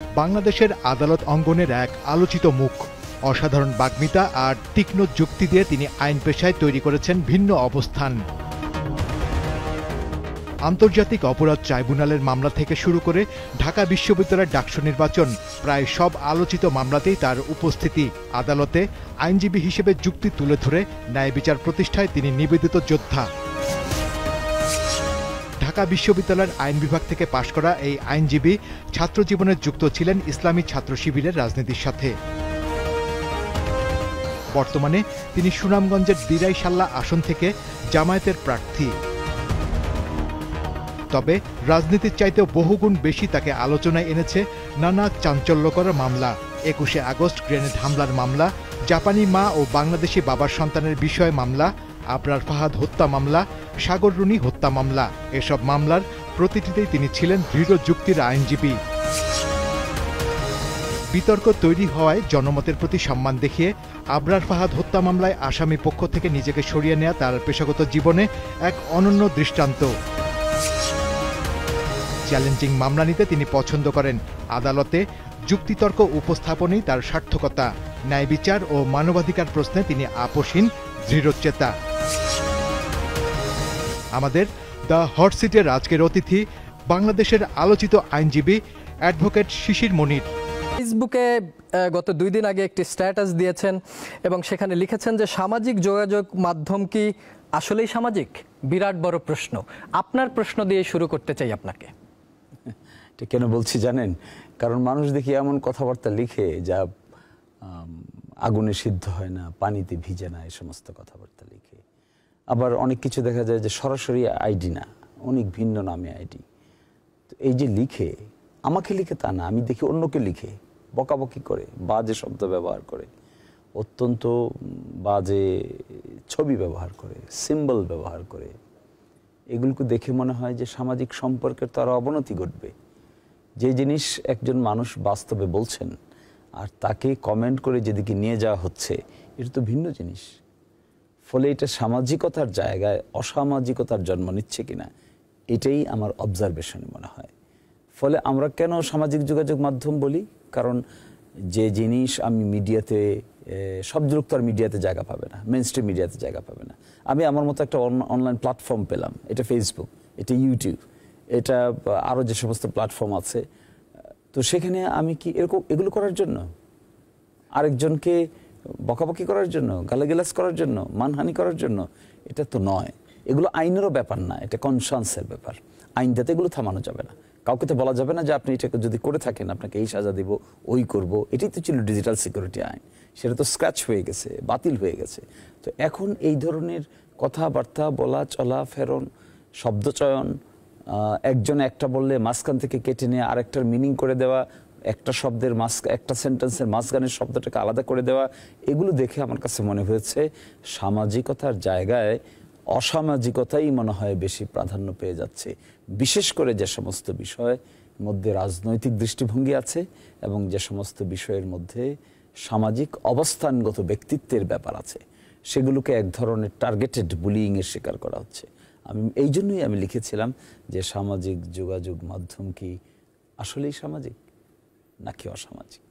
বাংলাদেশের আদালত অঙ্গনের এক আলোচিত মুখ। অসাধারণ বাগ্মিতা আর তীক্ষ্ণ যুক্তি দিয়ে তিনি আইন পেশায় তৈরি করেছেন ভিন্ন অবস্থান। আন্তর্জাতিক অপরাধ ট্রাইব্যুনালের মামলা থেকে শুরু করে ঢাকা বিশ্ববিদ্যালয়ের ডাকসু নির্বাচন, প্রায় সব আলোচিত মামলাতেই তার উপস্থিতি। আদালতে আইনজীবী হিসেবে যুক্তি তুলে ধরে ন্যায় বিচার প্রতিষ্ঠায় তিনি নিবেদিত যোদ্ধা। ঢাকা বিশ্ববিদ্যালয়ের আইন বিভাগ থেকে পাশ করা এই আইনজীবী ছাত্র জীবনে যুক্ত ছিলেন ইসলামী ছাত্র শিবিরের রাজনীতির সাথে। বর্তমানে তিনি সুনামগঞ্জের দিরাইশাল্লা আসন থেকে জামায়াতের প্রার্থী। তবে রাজনীতির চাইতেও বহুগুণ বেশি তাকে আলোচনায় এনেছে নানা চাঞ্চল্যকর মামলা। ২১শে আগস্ট গ্রেনেড হামলার মামলা, জাপানি মা ও বাংলাদেশি বাবার সন্তানের বিষয়ে মামলা, আবরার ফাহাদ হত্যা মামলা, সাগর রুনি হত্যা মামলা। এসব মামলার প্রতিটিতেই তিনি ছিলেন দৃঢ় যুক্তির আইনজীবী। বিতর্ক তৈরি হওয়ায় জনমতের প্রতি সম্মান দেখিয়ে আবরার ফাহাদ হত্যা মামলায় আসামি পক্ষ থেকে নিজেকে সরিয়ে নেওয়া তার পেশাগত জীবনে এক অনন্য দৃষ্টান্ত। চ্যালেঞ্জিং মামলা নিতে তিনি পছন্দ করেন। আদালতে যুক্তিতর্ক উপস্থাপনেই তার সার্থকতা। ন্যায় বিচার ও মানবাধিকার প্রশ্নে তিনি আপোষহীন, দৃঢ়চেতা। আমাদের দ্য হট সিটের আজকের অতিথি বাংলাদেশের আলোচিত আইনজীবী অ্যাডভোকেট শিশির মনির। ফেসবুকে গত 2 দিন আগে একটি স্ট্যাটাস দিয়েছেন এবং সেখানে লিখেছেন যে সামাজিক যোগাযোগ মাধ্যম কি আসলেই সামাজিক? বিরাট বড় প্রশ্ন। আপনার প্রশ্ন দিয়ে শুরু করতে চাই আপনাকে। এটা কেন বলছি জানেন? কারণ মানুষ দেখি এমন কথাবার্তা লিখে যা আগুনে সিদ্ধ হয় না, পানিতে ভিজে না, এই সমস্ত কথাবার্তা লিখে। আবার অনেক কিছু দেখা যায় যে সরাসরি আইডি না, অনেক ভিন্ন নামে আইডি। তো এই যে লিখে, আমাকে লিখে তা না, আমি দেখি অন্যকে লিখে বকাবকি করে, বাজে শব্দ ব্যবহার করে, অত্যন্ত বাজে ছবি ব্যবহার করে, সিম্বল ব্যবহার করে। এগুলোকে দেখে মনে হয় যে সামাজিক সম্পর্কের তো আরও অবনতি ঘটবে। যে জিনিস একজন মানুষ বাস্তবে বলছেন আর তাকে কমেন্ট করে যেদিকে নিয়ে যাওয়া হচ্ছে, এটা তো ভিন্ন জিনিস। ফলে এটা সামাজিকতার জায়গায় অসামাজিকতার জন্ম নিচ্ছে কিনা, এটাই আমার অবজারভেশনে মনে হয়। ফলে আমরা কেন সামাজিক যোগাযোগ মাধ্যম বলি? কারণ যে জিনিস আমি মিডিয়াতে, সব যুগ তো আর মিডিয়াতে জায়গা পাবে না, মেইনস্ট্রিম মিডিয়াতে জায়গা পাবে না। আমি আমার মতো একটা অনলাইন প্ল্যাটফর্ম পেলাম, এটা ফেসবুক, এটা ইউটিউব, এটা আরও যে সমস্ত প্ল্যাটফর্ম আছে। তো সেখানে আমি কি এগুলো করার জন্য, আরেকজনকে বকাবকি করার জন্য, গালাগালাজ করার জন্য, মানহানি করার জন্য? এটা তো নয়। এগুলো আইনেরও ব্যাপার না, এটা কনসান্সের ব্যাপার। আইনটাতে এগুলো থামানো যাবে না। কাউকে তো বলা যাবে না যে আপনি এটাকে যদি করে থাকেন আপনাকে এই সাজা দিব, ওই করব। এটাই তো ছিল ডিজিটাল সিকিউরিটি আইন। সেটা তো স্ক্র্যাচ হয়ে গেছে, বাতিল হয়ে গেছে। তো এখন এই ধরনের কথাবার্তা বলা, চলা ফেরন, শব্দচয়ন, একজন একটা বললে মাঝখান থেকে কেটে নিয়ে আরেকটার মিনিং করে দেওয়া, একটা শব্দের একটা সেন্টেন্সের মাঝখানের শব্দটাকে আলাদা করে দেওয়া, এগুলো দেখে আমার কাছে মনে হয়েছে সামাজিকতার জায়গায় অসামাজিকতাই মনে হয় বেশি প্রাধান্য পেয়ে যাচ্ছে। বিশেষ করে যে সমস্ত বিষয়ের মধ্যে রাজনৈতিক দৃষ্টিভঙ্গি আছে এবং যে সমস্ত বিষয়ের মধ্যে সামাজিক অবস্থানগত ব্যক্তিত্বের ব্যাপার আছে, সেগুলোকে এক ধরনের টার্গেটেড বুলিংয়ের শিকার করা হচ্ছে। এই জন্যই আমি লিখেছিলাম যে সামাজিক যোগাযোগ মাধ্যম কি আসলেই সামাজিক নাকি অসামাজিক?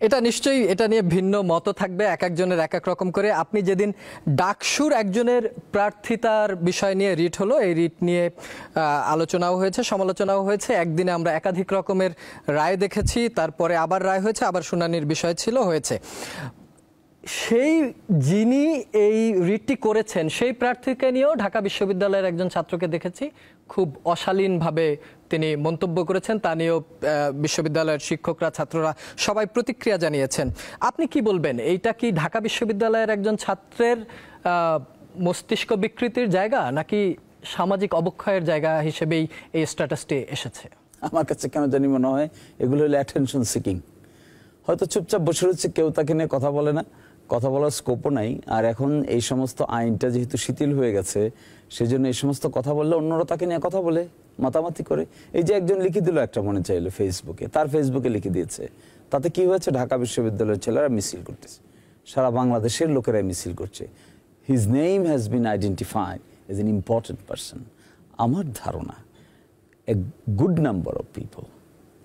এটা নিশ্চয়ই, এটা নিয়ে ভিন্ন মত থাকবে, এক একজনের এক এক রকম করে। আপনি যেদিন ডাকসুর একজনের প্রার্থিতার বিষয় নিয়ে রিট হলো, এই রিট নিয়ে আলোচনাও হয়েছে, সমালোচনাও হয়েছে। একদিনে আমরা একাধিক রকমের রায় দেখেছি, তারপরে আবার রায় হয়েছে, আবার শুনানির বিষয় ছিল, হয়েছে। সেই যিনি এই রিটটি করেছেন সেই প্রার্থীকে নিয়েও ঢাকা বিশ্ববিদ্যালয়ের একজন ছাত্রকে দেখেছি খুব অশালীনভাবে তিনি মন্তব্য করেছেন। তা নিয়েও বিশ্ববিদ্যালয়ের শিক্ষকরা, ছাত্ররা সবাই প্রতিক্রিয়া জানিয়েছেন। আপনি কি বলবেন, এইটা কি ঢাকা বিশ্ববিদ্যালয়ের একজন ছাত্রের মস্তিষ্ক বিকৃতির জায়গা নাকি সামাজিক অবক্ষয়ের জায়গা হিসেবেই এই স্ট্যাটাসটি এসেছে? আমার কাছে কেন জানি মনে হয় এগুলো হলো অ্যাটেনশন সিকিং। হয়তো চুপচাপ বসে রয়েছে, কেউ তাকে নিয়ে কথা বলে না, কথা বলার স্কোপও নাই। আর এখন এই সমস্ত আইনটা যেহেতু শিথিল হয়ে গেছে, সেজন্য এই সমস্ত কথা বললে অন্যরা তাকে নিয়ে কথা বলে, মাতামাতি করে। এই যে একজন লিখে দিল একটা, মনে চাইলো ফেসবুকে, তার ফেসবুকে লিখে দিয়েছে, তাতে কি হয়েছে? ঢাকা বিশ্ববিদ্যালয়ের ছেলেরা মিছিল করতেছে, সারা বাংলাদেশের লোকেরাই মিছিল করছে। His name has been identified age N important person. আমার ধারণা a good number of people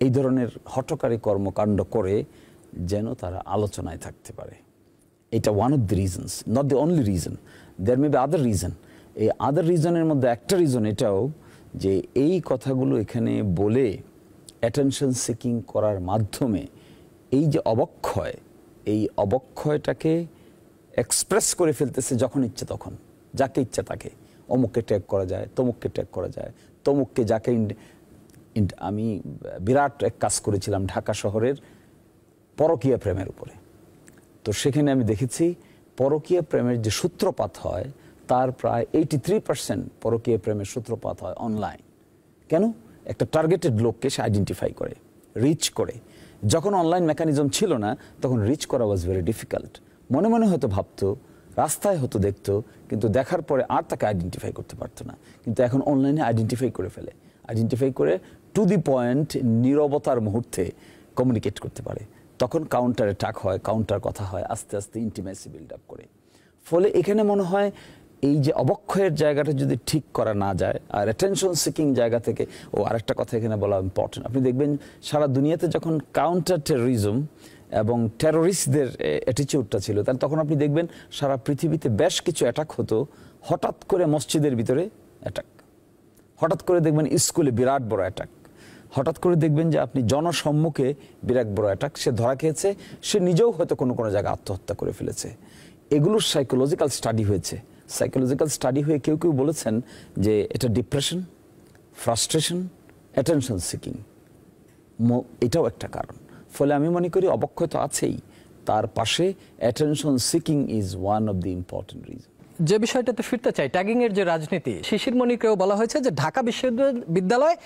এই ধরনের হঠকারী কর্মকাণ্ড করে যেন তারা আলোচনায় থাকতে পারে। এটা one of the reasons, not the only reason, there may be other reason. এই আদার রিজনের মধ্যে একটা রিজন এটাও যে এই কথাগুলো এখানে বলে অ্যাটেনশন সিকিং করার মাধ্যমে এই যে অবক্ষয়, এই অবক্ষয়টাকে এক্সপ্রেস করে ফেলতেছে যখন ইচ্ছে তখন, যাকে ইচ্ছা তাকে। অমুককে ট্যাগ করা যায়, তমুককে ট্যাগ করা যায়, তমুককে যাকে আমি বিরাট এক কাজ করেছিলাম ঢাকা শহরের পরকীয়া প্রেমের উপরে। তো সেখানে আমি দেখেছি পরকীয়া প্রেমের যে সূত্রপাত হয় তার প্রায় 83% পরকীয়া প্রেমের সূত্রপাত হয় অনলাইন। কেন? একটা টার্গেটেড লোককে সে আইডেন্টিফাই করে, রিচ করে। যখন অনলাইন মেকানিজম ছিল না তখন রিচ করা ওয়াজ ভেরি ডিফিকাল্ট। মনে মনে হয়তো ভাবতো, রাস্তায় হয়তো দেখতো, কিন্তু দেখার পরে আর তাকে আইডেন্টিফাই করতে পারতো না। কিন্তু এখন অনলাইনে আইডেন্টিফাই করে ফেলে, আইডেন্টিফাই করে টু দি পয়েন্ট নীরবতার মুহূর্তে কমিউনিকেট করতে পারে। তখন কাউন্টার অ্যাটাক হয়, কাউন্টার কথা হয়, আস্তে আস্তে ইন্টিমেসি বিল্ড আপ করে। ফলে এখানে মনে হয় এই যে অবক্ষয়ের জায়গাটা যদি ঠিক করা না যায়, আর অ্যাটেনশন সিকিং জায়গা থেকে, আরেকটা কথা এখানে বলা ইম্পর্টেন্ট, আপনি দেখবেন সারা দুনিয়াতে যখন কাউন্টার টেরোরিজম এবং টেরোরিস্টদের অ্যাটিচিউডটা ছিল, তাহলে তখন আপনি দেখবেন সারা পৃথিবীতে বেশ কিছু অ্যাটাক হতো। হঠাৎ করে মসজিদের ভিতরে অ্যাটাক, হঠাৎ করে দেখবেন স্কুলে বিরাট বড় অ্যাটাক, হঠাৎ করে দেখবেন যে আপনি জনসম্মুখে বিরাট বড় অ্যাটাক, সে ধরা খেয়েছে, সে নিজেও হয়তো কোনো কোনো জায়গায় আত্মহত্যা করে ফেলেছে। এগুলোর সাইকোলজিক্যাল স্টাডি হয়েছে। সাইকোলজিক্যাল স্টাডি হয়ে কেউ কেউ বলেছেন যে এটা ডিপ্রেশন, ফ্রাস্ট্রেশন, অ্যাটেনশন সিকিং, এটাও একটা কারণ। ফলে আমি মনে করি অবক্ষয় তো আছেই, তার পাশে attention seeking is one of the important reason. যে বিষয়টাতে ফিরতে চাই, ট্যাগিং এর যে রাজনীতি, শিশির মনিরকেও বলা হয়েছে যে ঢাকা বিশ্ববিদ্যালয়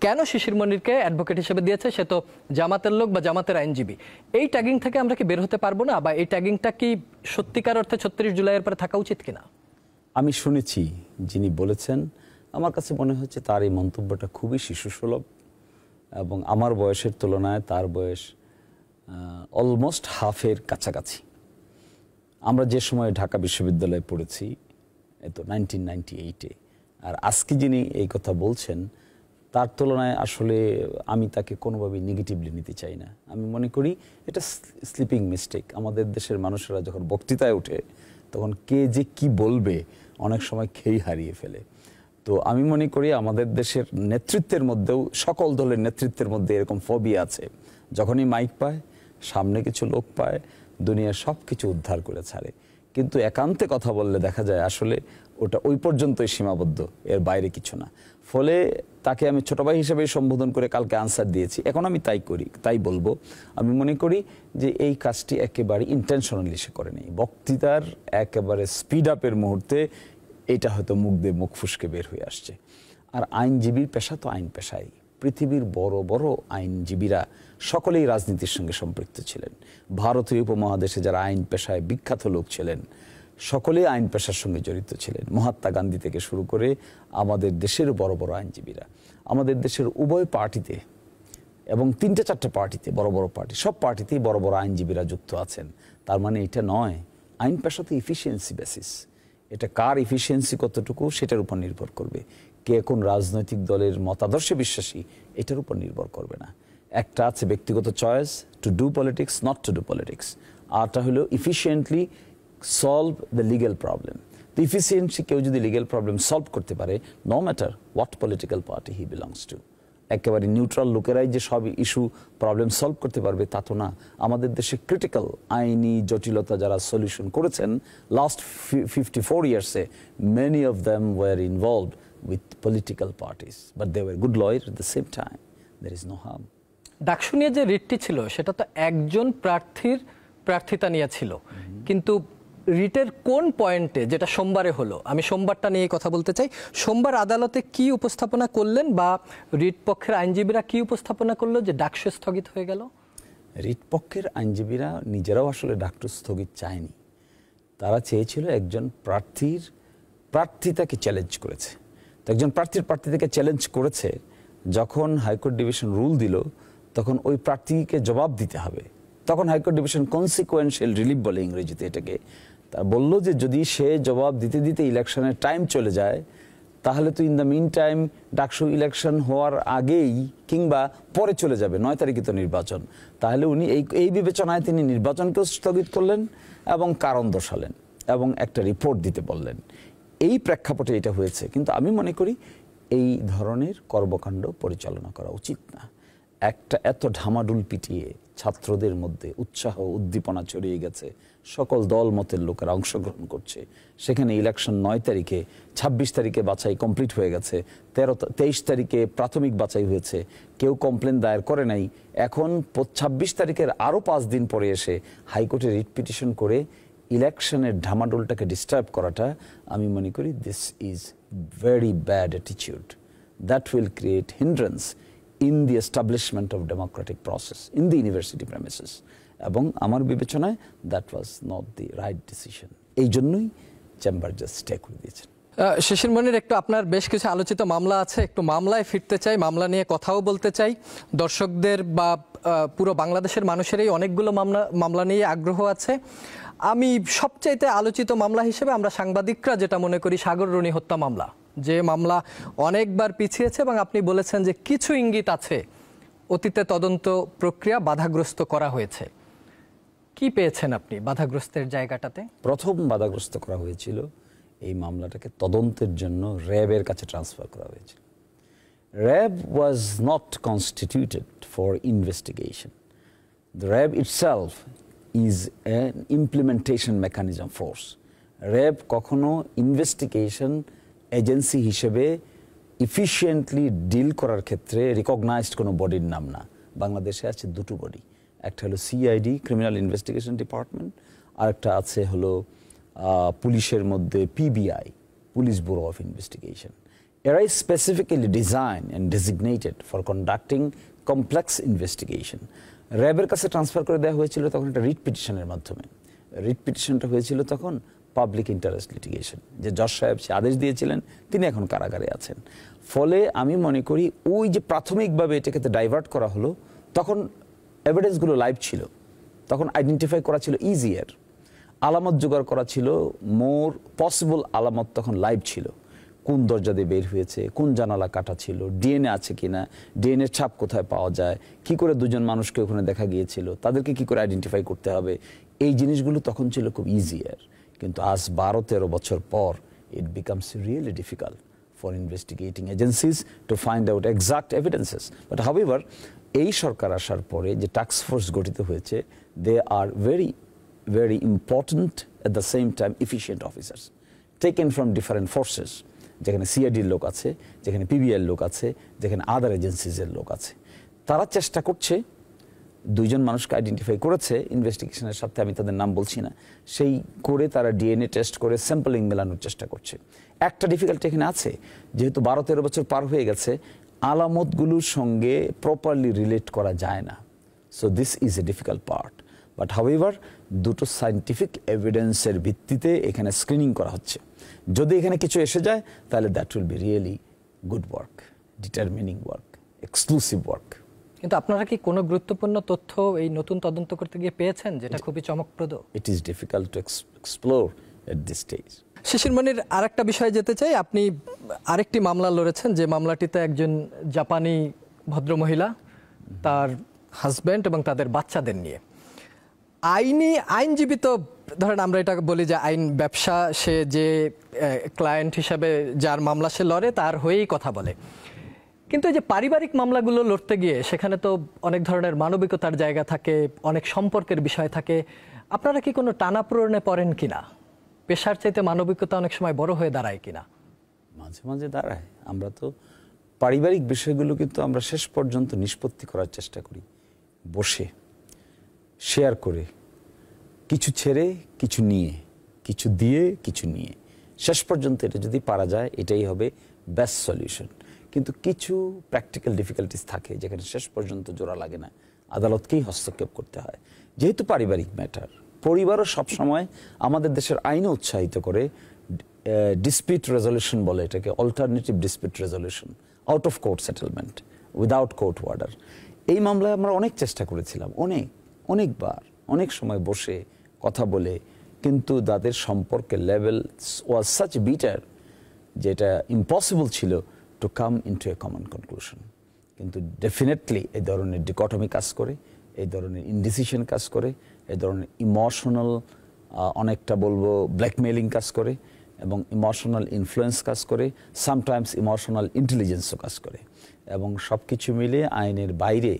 কেন শিশির মনিরকে অ্যাডভোকেট হিসেবে দিয়েছে, সে তো জামাতের লোক বা জামাতের আইনজীবী। এই ট্যাগিং থেকে আমরা কি বের হতে পারবো না, বা এই ট্যাগিংটা কি সত্যিকার অর্থে 36 জুলাইয়ের পরে থাকা উচিত কিনা? আমি শুনেছি যিনি বলেছেন, আমার কাছে মনে হচ্ছে তার এই মন্তব্যটা খুবই শিশুসুলভ, এবং আমার বয়সের তুলনায় তার বয়স অলমোস্ট হাফের কাছাকাছি। আমরা যে সময় ঢাকা বিশ্ববিদ্যালয়ে পড়েছি, তো 1998-এ, আর আজকে যিনি এই কথা বলছেন তার তুলনায় আসলে আমি তাকে কোনোভাবেই নেগেটিভলি নিতে চাই না। আমি মনে করি এটা স্লিপিং মিস্টেক। আমাদের দেশের মানুষেরা যখন বক্তৃতায় ওঠে তখন কে যে কি বলবে অনেক সময় খেই হারিয়ে ফেলে। তো আমি মনে করি আমাদের দেশের নেতৃত্বের মধ্যেও, সকল দলের নেতৃত্বের মধ্যে এরকম ফোবিয়া আছে, যখনই মাইক পায়, সামনে কিছু লোক পায়, দুনিয়ার সব কিছু উদ্ধার করে ছাড়ে। কিন্তু একান্তে কথা বললে দেখা যায় আসলে ওটা ওই পর্যন্তই সীমাবদ্ধ, এর বাইরে কিছু না। ফলে তাকে আমি ছোট ভাই হিসেবে সম্বোধন করে কালকে আনসার দিয়েছি, এখন আমি তাই বলবো। আমি মনে করি যে এই কাজটি একেবারে ইন্টেনশনালি সে করেনি। বক্তৃতার একেবারে স্পিড আপের মুহূর্তে এটা হয়তো মুখ দিয়ে মুখ ফুসকে বের হয়ে আসছে। আর আইনজীবীর পেশা তো আইন পেশাই। পৃথিবীর বড় বড় আইনজীবীরা সকলেই রাজনীতির সঙ্গে সম্পৃক্ত ছিলেন। ভারতীয় উপমহাদেশে যারা আইন পেশায় বিখ্যাত লোক ছিলেন সকলেই আইন পেশার সঙ্গে জড়িত ছিলেন। মহাত্মা গান্ধী থেকে শুরু করে আমাদের দেশের বড় বড় আইনজীবীরা, আমাদের দেশের উভয় পার্টিতে এবং 3-4টে পার্টিতে, বড় বড় পার্টি, সব পার্টিতেই বড় বড় আইনজীবীরা যুক্ত আছেন। তার মানে এটা নয়, আইন পেশা তো ইফিসিয়েন্সি বেসিস। এটা কার ইফিসিয়েন্সি কতটুকু সেটার উপর নির্ভর করবে। কে কোন রাজনৈতিক দলের মতাদর্শে বিশ্বাসী এটার উপর নির্ভর করবে না। একটা আছে ব্যক্তিগত choice, to do politics, not to do politics. আরটা হলো efficiently solve the legal problem. তো ইফিসিয়েন্টলি কেউ যদি লিগ্যাল প্রবলেম সলভ করতে পারে, no matter what political party he belongs to, একেবারে নিউট্রাল লোকেরাই যে সব ইস্যু প্রবলেম সলভ করতে পারবে তা তো না। আমাদের দেশে ক্রিটিক্যাল আইনি জটিলতা যারা সলিউশন করেছেন লাস্ট 54 ইয়ার্সে, many of them were involved with political parties, but they were good lawyers at the same time. There is no harm. DUCSU নিয়ে যে রিটটি ছিল সেটা তো একজন প্রার্থীর প্রার্থিতা নিয়ে ছিল, কিন্তু রিটের কোন পয়েন্টে, যেটা সোমবারে হলো, আমি সোমবারটা নিয়ে কথা বলতে চাই, সোমবার আদালতে কি উপস্থাপনা করলেন বা রিট পক্ষের আইনজীবীরা কি উপস্থাপনা করলো যে ডাকসু স্থগিত হয়ে গেল? রিট পক্ষের আইনজীবীরা নিজেরাও আসলে ডাকসু স্থগিত চায়নি। তারা চেয়েছিল একজন প্রার্থীর প্রার্থিতাকে চ্যালেঞ্জ করেছে। তো একজন প্রার্থীতাকে চ্যালেঞ্জ করেছে, যখন হাইকোর্ট ডিভিশন রুল দিল তখন ওই প্রার্থীকে জবাব দিতে হবে। তখন হাইকোর্ট ডিভিশন কনসিকুয়েন্সিয়াল রিলিফ বলে ইংরেজিতে এটাকে, তা বলল যে যদি সে জবাব দিতে দিতে ইলেকশনের টাইম চলে যায় তাহলে তো in the mean time DUCSU election হওয়ার আগেই কিংবা পরে চলে যাবে, 9 তারিখে তো নির্বাচন। তাহলে উনি এই বিবেচনায় তিনি নির্বাচনকেও স্থগিত করলেন এবং কারণ দর্শালেন এবং একটা রিপোর্ট দিতে বললেন। এই প্রেক্ষাপটে এটা হয়েছে। কিন্তু আমি মনে করি এই ধরনের কর্মকাণ্ড পরিচালনা করা উচিত না। একটা এত ঢামাডুল পিটিয়ে ছাত্রদের মধ্যে উৎসাহ উদ্দীপনা ছড়িয়ে গেছে, সকল দল মতের লোকেরা অংশগ্রহণ করছে, সেখানে ইলেকশন 9 তারিখে, 26 তারিখে বাছাই কমপ্লিট হয়ে গেছে, 23 তারিখে প্রাথমিক বাছাই হয়েছে, কেউ কমপ্লেন দায়ের করে নাই। এখন 26 তারিখের আরও 5 দিন পরে এসে হাইকোর্টে রিট পিটিশন করে ইলেকশনের ঢামাডোলটাকে ডিস্টার্ব করাটা আমি মনে করি this is very bad attitude that will create hindrance in the establishment of Democratic process in the university premises. এবং আমার বিবেচনায় that was not the right decision. এই জন্যই চেম্বার জাজ স্টে করে দিয়েছেন। শিশির মনির, একটু আপনার বেশ কিছু আলোচিত মামলা আছে, একটু মামলায় ফিরতে চাই, মামলা নিয়ে কথাও বলতে চাই। দর্শকদের বা পুরো বাংলাদেশের মানুষেরই অনেকগুলো মামলা নিয়ে আগ্রহ আছে। আমি সবচাইতে আলোচিত মামলা হিসেবে আমরা সাংবাদিকরা যেটা মনে করি সাগর রনি হত্যা মামলা, যে মামলা অনেকবার পিছিয়েছে এবং আপনি বলেছেন যে কিছু ইঙ্গিত আছে অতীতে তদন্ত প্রক্রিয়া বাধাগ্রস্ত করা হয়েছে। কি পেয়েছেন আপনি বাধাগ্রস্তের জায়গাটাতে? প্রথম বাধাগ্রস্ত করা হয়েছিল এই মামলাটাকে তদন্তের জন্য র্যাবের কাছে ট্রান্সফার করা হয়েছিল। RAB was not constituted for investigation. The RAB itself is an implementation mechanism force. RAB কখনো ইনভেস্টিগেশন এজেন্সি হিসেবে ইফিশিয়েন্টলি ডিল করার ক্ষেত্রে রিকগনাইজড কোনো বডির নাম না। বাংলাদেশে আছে দুটো বডি, একটা হলো সিআইডি, ক্রিমিনাল ইনভেস্টিগেশন ডিপার্টমেন্ট, আর একটা আছে হলো পুলিশের মধ্যে PBI, police bureau of investigation. এরা specifically design and designated for conducting complex investigation. র্যাবের কাছে ট্রান্সফার করে দেওয়া হয়েছিল তখন একটা রিট পিটিশনের মাধ্যমে। রিট পিটিশনটা হয়েছিল তখন পাবলিক ইন্টারেস্ট লিটিগেশন, যে জজ সাহেব সে আদেশ দিয়েছিলেন, তিনি এখন কারাগারে আছেন। ফলে আমি মনে করি ওই যে প্রাথমিকভাবে এটাকে ডাইভার্ট করা হলো, তখন এভিডেন্সগুলো লাইভ ছিল, তখন আইডেন্টিফাই করা ছিল ইজিয়ার, আলামত জোগাড় করা ছিল মোর পসিবল, আলামত তখন লাইভ ছিল। কোন দরজা দিয়ে বের হয়েছে, কোন জানালা কাটা ছিল, ডিএনএ আছে কিনা, ডিএনএ ছাপ কোথায় পাওয়া যায়, কি করে দুজন মানুষকে ওখানে দেখা গিয়েছিল, তাদেরকে কি করে আইডেন্টিফাই করতে হবে, এই জিনিসগুলো তখন ছিল খুব ইজিয়ার। কিন্তু আজ 12-13 বছর পর it becomes really difficult for investigating agencies to find out exact evidences. But however এই সরকার আসার পরে যে টাস্ক ফোর্স গঠিত হয়েছে, they are very very important at the same time efficient officers taken from different forces, যেখানে সিআইডির লোক আছে, যেখানে পিবিআই লোক আছে, যেখানে আদার এজেন্সিজের লোক আছে। তারা চেষ্টা করছে, দুইজন মানুষকে আইডেন্টিফাই করেছে ইনভেস্টিগেশনের সাথে, আমি তাদের নাম বলছি না, সেই করে তারা ডিএনএ টেস্ট করে স্যাম্পলিং মেলানোর চেষ্টা করছে। একটা ডিফিকাল্টি এখানে আছে, যেহেতু 12-13 বছর পার হয়ে গেছে, আলামতগুলোর সঙ্গে প্রপারলি রিলেট করা যায় না। So this is a difficult part. But however দুটো সায়েন্টিফিক এভিডেন্সের ভিত্তিতে এখানে স্ক্রিনিং করা হচ্ছে। যদি এখানে কিছু এসে যায় তাহলে that will be really good work, determining work, exclusive work. কিন্তু আপনারা কি কোনো গুরুত্বপূর্ণ তথ্য এই নতুন তদন্ত করতে গিয়ে পেয়েছেন যেটা খুবই চমকপ্রদ? It is difficult to explore at this stage. Shishir Monir, আরেকটা বিষয়ে যেতে চাই। আপনি আরেকটি মামলা লড়েছেন, যে মামলাটিতে একজন জাপানি ভদ্রমহিলা, তার হাজব্যান্ড এবং তাদের বাচ্চাদের নিয়ে আইনজীবী, তো ধরেন আমরা এটা বলি যে আইন ব্যবসা, সে যে ক্লায়েন্ট হিসাবে যার মামলা সে লড়ে তার হয়েই কথা বলে। কিন্তু এই যে পারিবারিক মামলাগুলো লড়তে গিয়ে সেখানে তো অনেক ধরনের মানবিকতার জায়গা থাকে, অনেক সম্পর্কের বিষয় থাকে। আপনারা কি কোনো টানাপোড়েনে পড়েন কিনা? পেশার চাইতে মানবিকতা অনেক সময় বড় হয়ে দাঁড়ায় কিনা? মাঝে মাঝে দাঁড়ায়। আমরা তো পারিবারিক বিষয়গুলো কিন্তু আমরা শেষ পর্যন্ত নিষ্পত্তি করার চেষ্টা করি, বসে শেয়ার করে, কিছু ছেড়ে কিছু নিয়ে, কিছু দিয়ে কিছু নিয়ে, শেষ পর্যন্ত এটা যদি পারা যায় এটাই হবে বেস্ট সলিউশন। কিন্তু কিছু প্র্যাকটিক্যাল ডিফিকাল্টিস থাকে যেখানে শেষ পর্যন্ত জোড়া লাগে না, আদালতকেই হস্তক্ষেপ করতে হয়। যেহেতু পারিবারিক ম্যাটার, পরিবারও সবসময় আমাদের দেশের আইনে উৎসাহিত করে ডিসপিউট রেজলিউশন বলে এটাকে, alternative dispute resolution, out of court settlement without court order. এই মামলায় আমরা অনেক চেষ্টা করেছিলাম, অনেকবার, অনেক সময় বসে কথা বলে, কিন্তু তাদের সম্পর্কের লেভেল ওয়াজ সাচ বিটার যেটা ইম্পসিবল ছিল to come into a common conclusion. কিন্তু ডেফিনেটলি এই ধরনের ডিকটমি কাজ করে, এই ধরনের ইনডিসিশন কাজ করে, এই ধরনের ইমোশনাল অনেকটা বলবো ব্ল্যাকমেইলিং কাজ করে, এবং ইমোশনাল ইনফ্লুয়েন্স কাজ করে, সামটাইমস ইমোশনাল ইন্টেলিজেন্সও কাজ করে, এবং সব কিছু মিলিয়ে আইনের বাইরে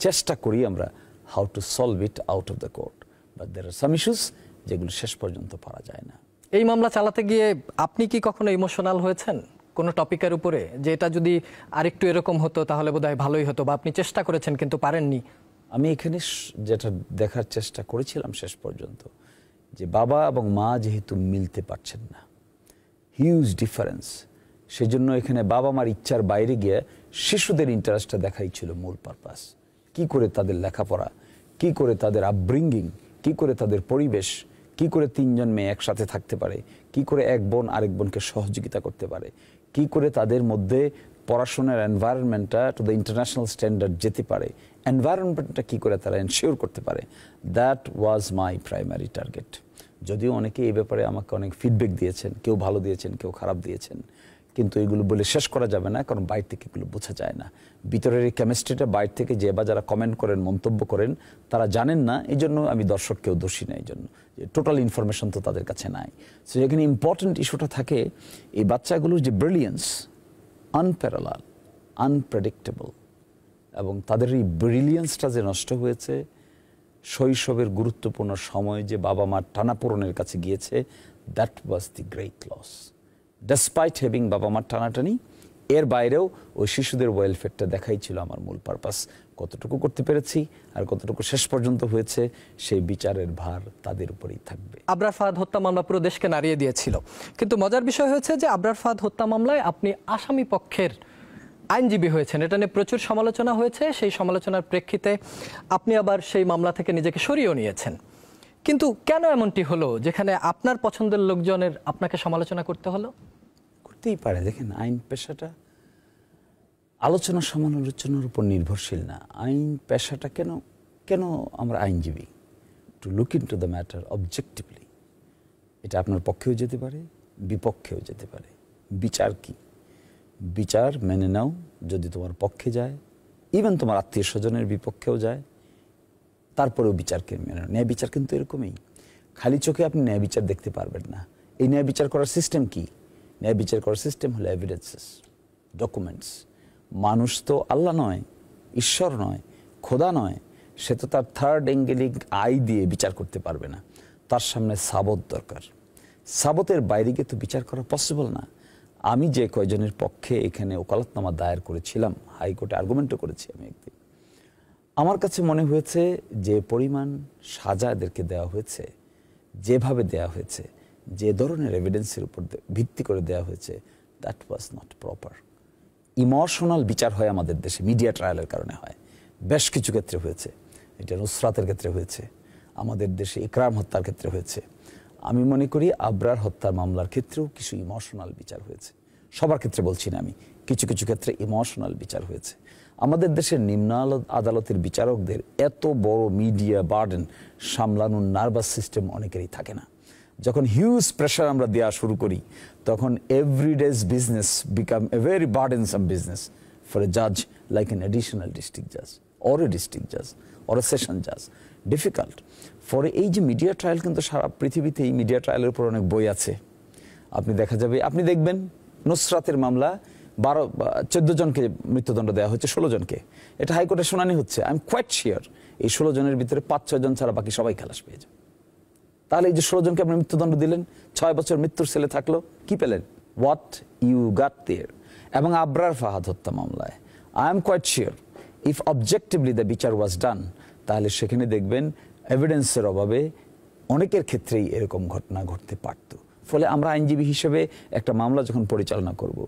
চেষ্টা করি আমরা how to solve it out of the court, but there are some issues যেগুলো শেষ পর্যন্ত পারা যায় না। এই মামলা চালাতে গিয়ে আপনি কি কখনো ইমোশনাল হয়েছেন কোনো টপিকের উপরে, যে এটা যদি আরেকটু এরকম হতো তাহলে বোধহয় ভালোই হতো, বা আপনি চেষ্টা করেছেন কিন্তু পারেননি? আমি এখানে যেটা দেখার চেষ্টা করেছিলাম শেষ পর্যন্ত, যে বাবা এবং মা যেহেতু মিলতে পারছেন না, হিউজ ডিফারেন্স, সেজন্য এখানে বাবা মার ইচ্ছার বাইরে গিয়ে শিশুদের ইন্টারেস্টটা দেখাই ছিল মূল পারপাস। কি করে তাদের লেখাপড়া, কি করে তাদের আপব্রিঙ্গিং, কি করে তাদের পরিবেশ, কি করে তিনজন মেয়ে একসাথে থাকতে পারে, কি করে এক বোন আরেক বোনকে সহযোগিতা করতে পারে, কি করে তাদের মধ্যে পড়াশোনার এনভায়রনমেন্টটা টু দ্য ইন্টারন্যাশনাল স্ট্যান্ডার্ড যেতে পারে, এনভায়রনমেন্টটা কি করে তারা এনশিওর করতে পারে, that was my primary target. যদিও অনেকে এই ব্যাপারে আমাকে অনেক ফিডব্যাক দিয়েছেন, কেউ ভালো দিয়েছেন, কেউ খারাপ দিয়েছেন, কিন্তু এগুলো বলে শেষ করা যাবে না, কারণ বাইরে থেকে এগুলো বোঝা যায় না। ভিতরের এই কেমিস্ট্রিটা বাইরে থেকে যে বা যারা কমেন্ট করেন, মন্তব্য করেন, তারা জানেন না। এই জন্য আমি দর্শককেও দোষী না, এই জন্য টোটাল ইনফরমেশন তো তাদের কাছে নাই। সো এখানে ইম্পর্টেন্ট ইস্যুটা থাকে এই বাচ্চাগুলোর যে ব্রিলিয়েন্স, আনপ্যারালাল, আনপ্রেডিক্টেবল, এবং তাদের এই ব্রিলিয়েন্সটা যে নষ্ট হয়েছে, শৈশবের গুরুত্বপূর্ণ সময় যে বাবা মার টানাপোড়নের কাছে গিয়েছে, that was the great loss. Despite having বাবা মার টানাটানি, এর বাইরেও ওই শিশুদের ওয়েলফেয়ারটা দেখাই ছিল আমার মূল পারপাস। কতটুকু করতে পেরেছি আর কতটুকু শেষ পর্যন্ত হয়েছে, সেই বিচারের ভার তাদের উপরেই থাকবে। আবরার ফাহাদ হত্যা মামলা পুরো দেশকে নাড়িয়ে দিয়েছিল, কিন্তু মজার বিষয় হয়েছে যে আবরার ফাহাদ হত্যা মামলায় আপনি আসামি পক্ষের আইনজীবী হয়েছেন। এটা নিয়ে প্রচুর সমালোচনা হয়েছে, সেই সমালোচনার প্রেক্ষিতে আপনি আবার সেই মামলা থেকে নিজেকে সরিয়েও নিয়েছেন। কিন্তু কেন এমনটি হলো যেখানে আপনার পছন্দের লোকজনের আপনাকে সমালোচনা করতে হলো? করতেই পারে, দেখেন আইন পেশাটা আলোচনা সমালোচনার উপর নির্ভরশীল না। আইন পেশাটা কেন কেন আমরা আইনজীবী, to look in to the matter objectively. এটা আপনার পক্ষেও যেতে পারে, বিপক্ষেও যেতে পারে। বিচার কি? বিচার মেনে নাও, যদি তোমার পক্ষে যায়, ইভেন তোমার আত্মীয় স্বজনের বিপক্ষেও যায়, তারপরেও বিচারকে মেনে নাও। ন্যায় বিচার কিন্তু এরকমই, খালি চোখে আপনি ন্যায় বিচার দেখতে পারবেন না। এই ন্যায় বিচার করার সিস্টেম কি? ন্যায় বিচার করার সিস্টেম হলো এভিডেন্সেস, ডকুমেন্টস। মানুষ তো আল্লাহ নয়, ঈশ্বর নয়, খোদা নয়, সে তো তার থার্ড অ্যাঙ্গেলিং আই দিয়ে বিচার করতে পারবে না। তার সামনে সাবত দরকার। সাবতের বাইরে গিয়ে তো বিচার করা পসিবল না। আমি যে কয়জনের পক্ষে এখানে ওকালতনামা দায়ের করেছিলাম, হাইকোর্টে আর্গুমেন্টও করেছি আমি একদিন, আমার কাছে মনে হয়েছে যে পরিমাণ সাজা এদেরকে দেওয়া হয়েছে, যেভাবে দেওয়া হয়েছে, যে ধরনের এভিডেন্সের উপর ভিত্তি করে দেওয়া হয়েছে, that was not proper. Emotional বিচার হয় আমাদের দেশে, মিডিয়া ট্রায়ালের কারণে হয়, বেশ কিছু ক্ষেত্রে হয়েছে। এটা নুসরাতের ক্ষেত্রে হয়েছে, আমাদের দেশে ইকরাম হত্যার ক্ষেত্রে হয়েছে। আমি মনে করি আবরার হত্যার মামলার ক্ষেত্রেও কিছু ইমোশনাল বিচার হয়েছে। সবার ক্ষেত্রে বলছি না আমি, কিছু কিছু ক্ষেত্রে ইমোশনাল বিচার হয়েছে। আমাদের দেশের নিম্ন আদালতের বিচারকদের এত বড় মিডিয়া বার্ডেন সামলানোর নার্ভাস সিস্টেম অনেকেরই থাকে না। যখন হিউজ প্রেশার আমরা দেওয়া শুরু করি, তখন এভরিডেজ business become a very বার্ডেনসাম business for a জাজ লাইক এন অ্যাডিশনাল ডিস্ট্রিক্ট জাজ অর এ ডিস্ট্রিক্ট জাজ অর এ সেশন জাজ। ডিফিকাল্ট ফরে এই যে মিডিয়া ট্রায়াল, কিন্তু সারা পৃথিবীতে এই মিডিয়া ট্রায়ালের উপর অনেক বই আছে। আপনি দেখা যাবে, আপনি দেখবেন নুসরাতের মামলা 14 জনকে মৃত্যুদণ্ড দেওয়া হচ্ছে, 16 জনকে। এটা হাইকোর্টে শুনানি হচ্ছে। আই এম কোয়াইট শিওর এই 16 জনের ভিতরে 5-6 জন ছাড়া বাকি সবাই খালাস পেয়ে যাবে। তাহলে এই যে 16 জনকে আপনি মৃত্যুদণ্ড দিলেন, 6 বছর মৃত্যুর ছেলে থাকলো, কি পেলেন? What you got there. এবং আবরার ফাহাদ হত্যা মামলায় I am quite sure if objectively the বিচার ওয়াজ ডান, তাহলে সেখানে দেখবেন এভিডেন্সের অভাবে অনেকের ক্ষেত্রেই এরকম ঘটনা ঘটতে পারত। ফলে আমরা আইনজীবী হিসেবে একটা মামলা যখন পরিচালনা করব,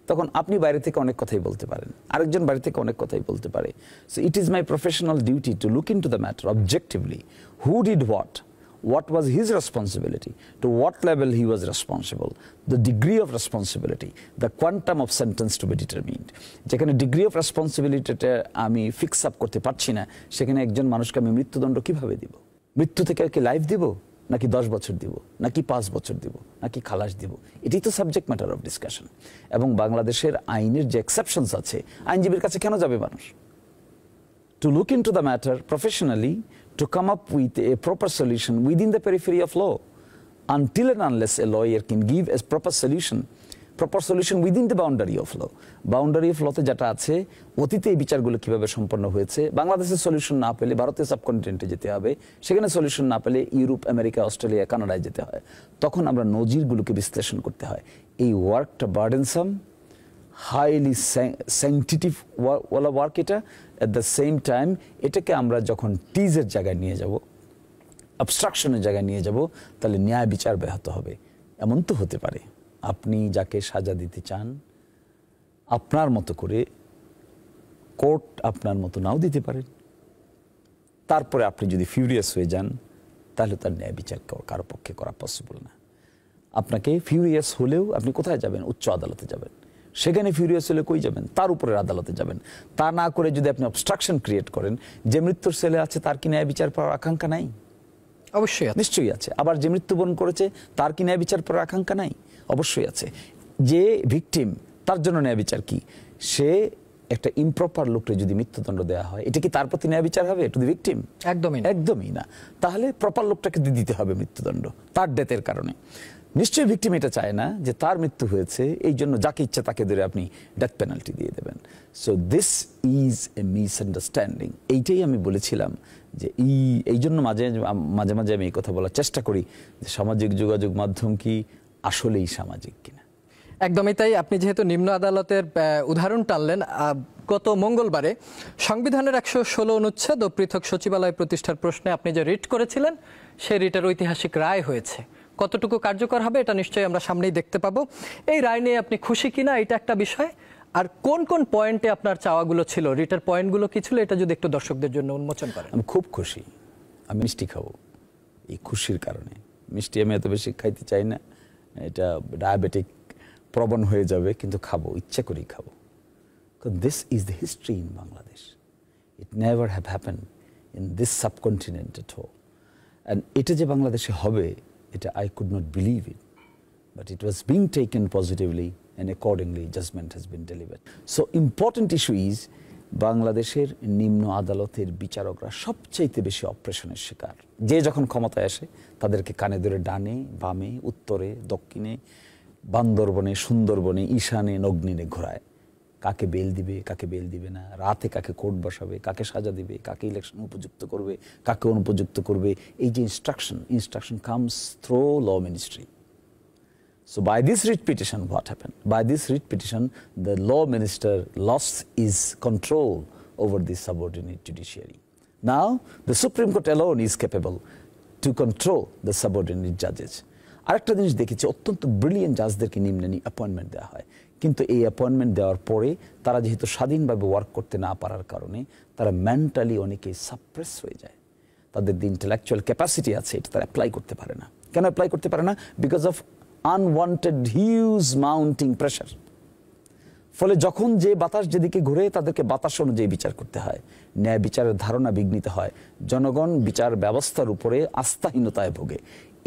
তখন আপনি বাইরে থেকে অনেক কথাই বলতে পারেন, আরেকজন বাইরে থেকে অনেক কথাই বলতে পারে। So it is my professional duty to look in to the matter objectively. Who did what was his responsibility, to what level he was responsible, the degree of responsibility, the quantum of sentence to be determined. যেখানে degree of রেসপন্সিবিলিটিটা আমি fix up করতে পারছি না, সেখানে একজন মানুষকে আমি মৃত্যুদণ্ড কিভাবে দিব? মৃত্যু থেকে কি লাইফ দিব? নাকি 10 বছর দিব, নাকি 5 বছর দিব, নাকি খালাস দিব, এটাই তো সাবজেক্ট ম্যাটার অফ ডিসকাশন। এবং বাংলাদেশের আইনের যে এক্সেপশনস আছে, আইনজীবীর কাছে কেন যাবে মানুষ? To look into the matter professionally, to come up with a proper solution within the periphery of law. Until and unless a lawyer can give a proper solution within the boundary of law. Boundary of law তে যেটা আছে, অতীতে এই বিচারগুলো কিভাবে সম্পন্ন হয়েছে, বাংলাদেশের solution না পেলে ভারতীয় সাবকন্টিনেন্টে যেতে হবে, সেখানে সলিউশন না পেলে ইউরোপ, আমেরিকা, অস্ট্রেলিয়া, কানাডায় যেতে হয়। তখন আমরা নজিরগুলোকে বিশ্লেষণ করতে হয়। এই ওয়ার্কটা বার্ডেনসাম, হাইলি সেন্সিটিভ ওয়ার্ক এটা। অ্যাট দ্য সেম টাইম এটাকে আমরা যখন টিজের জায়গায় নিয়ে যাব, অবস্ট্রাকশনের জায়গায় নিয়ে যাব, তাহলে ন্যায় বিচার ব্যাহত হবে। এমন তো হতে পারে আপনি যাকে সাজা দিতে চান আপনার মতো করে, কোর্ট আপনার মতো নাও দিতে পারেন। তারপরে আপনি যদি ফিউরিয়াস হয়ে যান, তাহলে তার ন্যায় বিচার কারো পক্ষে করা পসিবল না। আপনাকে ফিউরিয়াস হলেও আপনি কোথায় যাবেন? উচ্চ আদালতে যাবেন। সেখানে ফিউরিয়াস হলে কই যাবেন? তার উপরের আদালতে যাবেন। তা না করে যদি আপনি অবস্ট্রাকশন ক্রিয়েট করেন, যে মৃত্যুর ছেলে আছে তার কি ন্যায় বিচার পাওয়ার আকাঙ্ক্ষা নাই? অবশ্যই নিশ্চয়ই আছে। আবার যে মৃত্যুবরণ করেছে তার কি ন্যায় বিচার পাওয়ার আকাঙ্ক্ষা নাই? অবশ্যই আছে। যে ভিকটিম, তার জন্য ন্যায় বিচার কি? সে একটা ইমপ্রপার লোককে যদি মৃত্যুদণ্ড দেওয়া হয়, এটা কি তার প্রতি ন্যায় বিচার হবে? To the victim? একদমই না। তাহলে প্রপার লোকটাকে দিতে হবে মৃত্যুদণ্ড তার ডেথের কারণে। নিশ্চয়ই ভিকটিম এটা চায় না যে তার মৃত্যু হয়েছে, এই জন্য যাকে ইচ্ছা তাকে ধরে আপনি ডেথ পেনাল্টি দিয়ে দেবেন। So this is a misunderstanding. এইটাই আমি বলেছিলাম যে এই জন্য মাঝে মাঝে আমি এই কথা বলার চেষ্টা করি যে সামাজিক যোগাযোগ মাধ্যম কি আসলেই সামাজিক কিনা। একদমই তাই। আপনি যেহেতু নিম্ন আদালতের উদাহরণ টানলেন, গত মঙ্গলবারে সংবিধানের 116 অনুচ্ছেদ ও পৃথক সচিবালয় প্রতিষ্ঠার প্রশ্নে আপনি যে রিট করেছিলেন, সেই রিটের ঐতিহাসিক রায় হয়েছে। কতটুকু কার্যকর হবে এটা নিশ্চয়ই আমরা সামনেই দেখতে পাবো। এই রায় নিয়ে আপনি খুশি কিনা এটা একটা বিষয়, আর কোন কোন পয়েন্টে আপনার চাওয়াগুলো ছিল, রিটের পয়েন্টগুলো কি ছিল, এটা যদি একটু দর্শকদের জন্য উন্মোচন করেন। আমি খুব খুশি। আমি মিষ্টি খাবো এই খুশির কারণে। মিষ্টি আমি এত বেশি খাইতে চাই না, এটা ডায়াবেটিক প্রবণ হয়ে যাবে, কিন্তু খাবো, ইচ্ছা করেই খাবো। This is the history in Bangladesh. It never have happen in this subcontinent at all. And এটা যে বাংলাদেশে হবে, এটা I could not believe it, but it was being taken positively and accordingly judgment has been delivered. So important issue is বাংলাদেশের নিম্ন আদালতের বিচারকরা সবচাইতে বেশি অপারেশনের শিকার। যে যখন ক্ষমতায় আসে তাদেরকে কানে ধরে ডানে বামে উত্তরে দক্ষিণে বান্দরবনে সুন্দরবনে ঈশানে নগ্নিনে ঘোরায়। কাকে বেল দিবে, কাকে বেল দিবে না, রাতে কাকে কোর্ট বসাবে, কাকে সাজা দিবে, কাকে ইলেকশন উপযুক্ত করবে, কাকে অনুপযুক্ত করবে, এই যে instruction comes through law ministry. So by this writ petition, what happened? By this writ petition, the law minister lost his control over the subordinate judiciary. Now, the Supreme Court alone is capable to control the subordinate judges. আরেকটা জিনিস দেখেছি, অত্যন্ত brilliant জাজদেরকে নিম্নে appointment দেওয়া হয়, কিন্তু এই appointment দেওয়ার পরে তারা যেহেতু স্বাধীনভাবে ওয়ার্ক করতে না পারার কারণে তারা মেন্টালি অনেকেই সাপ্রেস হয়ে যায়। তাদের যে ইন্টেলেকচুয়াল ক্যাপাসিটি আছে এটা তারা অ্যাপ্লাই করতে পারে না। কেন অ্যাপ্লাই করতে পারে না? Because of unwanted huge mounting pressure. ফলে যখন যে বাতাস যেদিকে ঘুরে তাদেরকে বাতাস অনুযায়ী বিচার করতে হয়, ন্যায় বিচারের ধারণা বিঘ্নিত হয়, জনগণ বিচার ব্যবস্থার উপরে আস্থাহীনতায় ভোগে।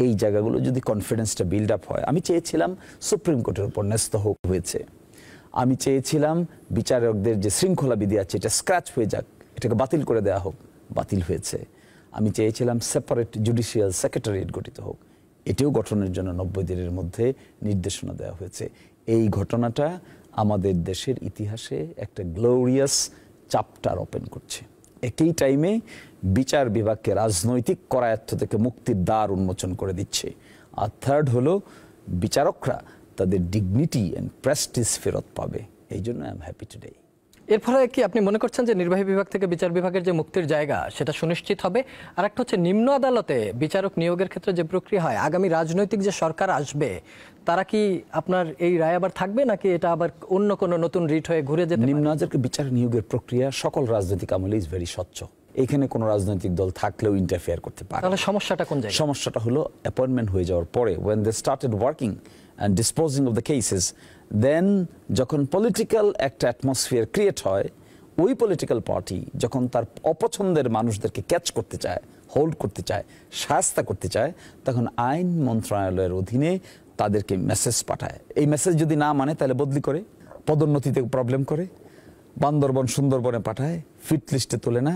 এই জায়গাগুলো যদি কনফিডেন্সটা বিল্ড আপ হয়, আমি চেয়েছিলাম সুপ্রিম কোর্টের উপর ন্যস্ত হোক, হয়েছে। আমি চেয়েছিলাম বিচারকদের যে শৃঙ্খলা বিধি আছে এটা স্ক্র্যাচ হয়ে যাক, এটাকে বাতিল করে দেওয়া হোক, বাতিল হয়েছে। আমি চেয়েছিলাম সেপারেট জুডিশিয়াল সেক্রেটারিয়েট গঠিত হোক, এটিও গঠনের জন্য 90 দিনের মধ্যে নির্দেশনা দেওয়া হয়েছে। এই ঘটনাটা আমাদের দেশের ইতিহাসে একটা গ্লোরিয়াস চ্যাপ্টার ওপেন করছে। একই টাইমে বিচার বিভাগকে রাজনৈতিক করায়ত্ত থেকে মুক্তির দ্বার উন্মোচন করে দিচ্ছে। আর থার্ড হলো বিচারকরা তাদের ডিগনিটি অ্যান্ড প্রেস্টিজ ফেরত পাবে। এই জন্য আই এম হ্যাপি টুডে। এর ফলে কি আপনি মনে করছেন যে নির্বাহী বিভাগ থেকে বিচার বিভাগের যে মুক্তির জায়গা সেটা সুনিশ্চিত হবে? আর একটা হচ্ছে নিম্ন আদালতে বিচারক নিয়োগের ক্ষেত্রে যে প্রক্রিয়া হয়, আগামী রাজনৈতিক যে সরকার আসবে তারা কি আপনার এই রায় আবার থাকবে, নাকি এটা আবার অন্য কোনো নতুন রিট হয়ে ঘুরে যেতে? নিম্ন আদালতের বিচার নিয়োগের প্রক্রিয়া সকল রাজনৈতিক আমলে ইজ ভেরি স্বচ্ছ। এখানে কোনো রাজনৈতিক দল থাকলেও ইন্টারফেয়ার করতে পারে। তাহলে সমস্যাটা কোন জায়গায়? সমস্যাটা হলো অ্যাপয়েন্টমেন্ট হয়ে যাওয়ার পরে, when they started working and disposing of the cases, then যখন পলিটিক্যাল একটা অ্যাটমসফিয়ার ক্রিয়েট হয়, ওই পলিটিক্যাল পার্টি যখন তার অপছন্দের মানুষদেরকে ক্যাচ করতে চায় হোল্ড করতে চায়, শাস্তা করতে চায়, তখন আইন মন্ত্রণালয়ের অধীনে তাদেরকে মেসেজ পাঠায়। এই মেসেজ যদি না মানে তাহলে বদলি করে, পদোন্নতিতে প্রবলেম করে, বান্দরবন সুন্দরবনে পাঠায়, ফিট লিস্টে তোলে না,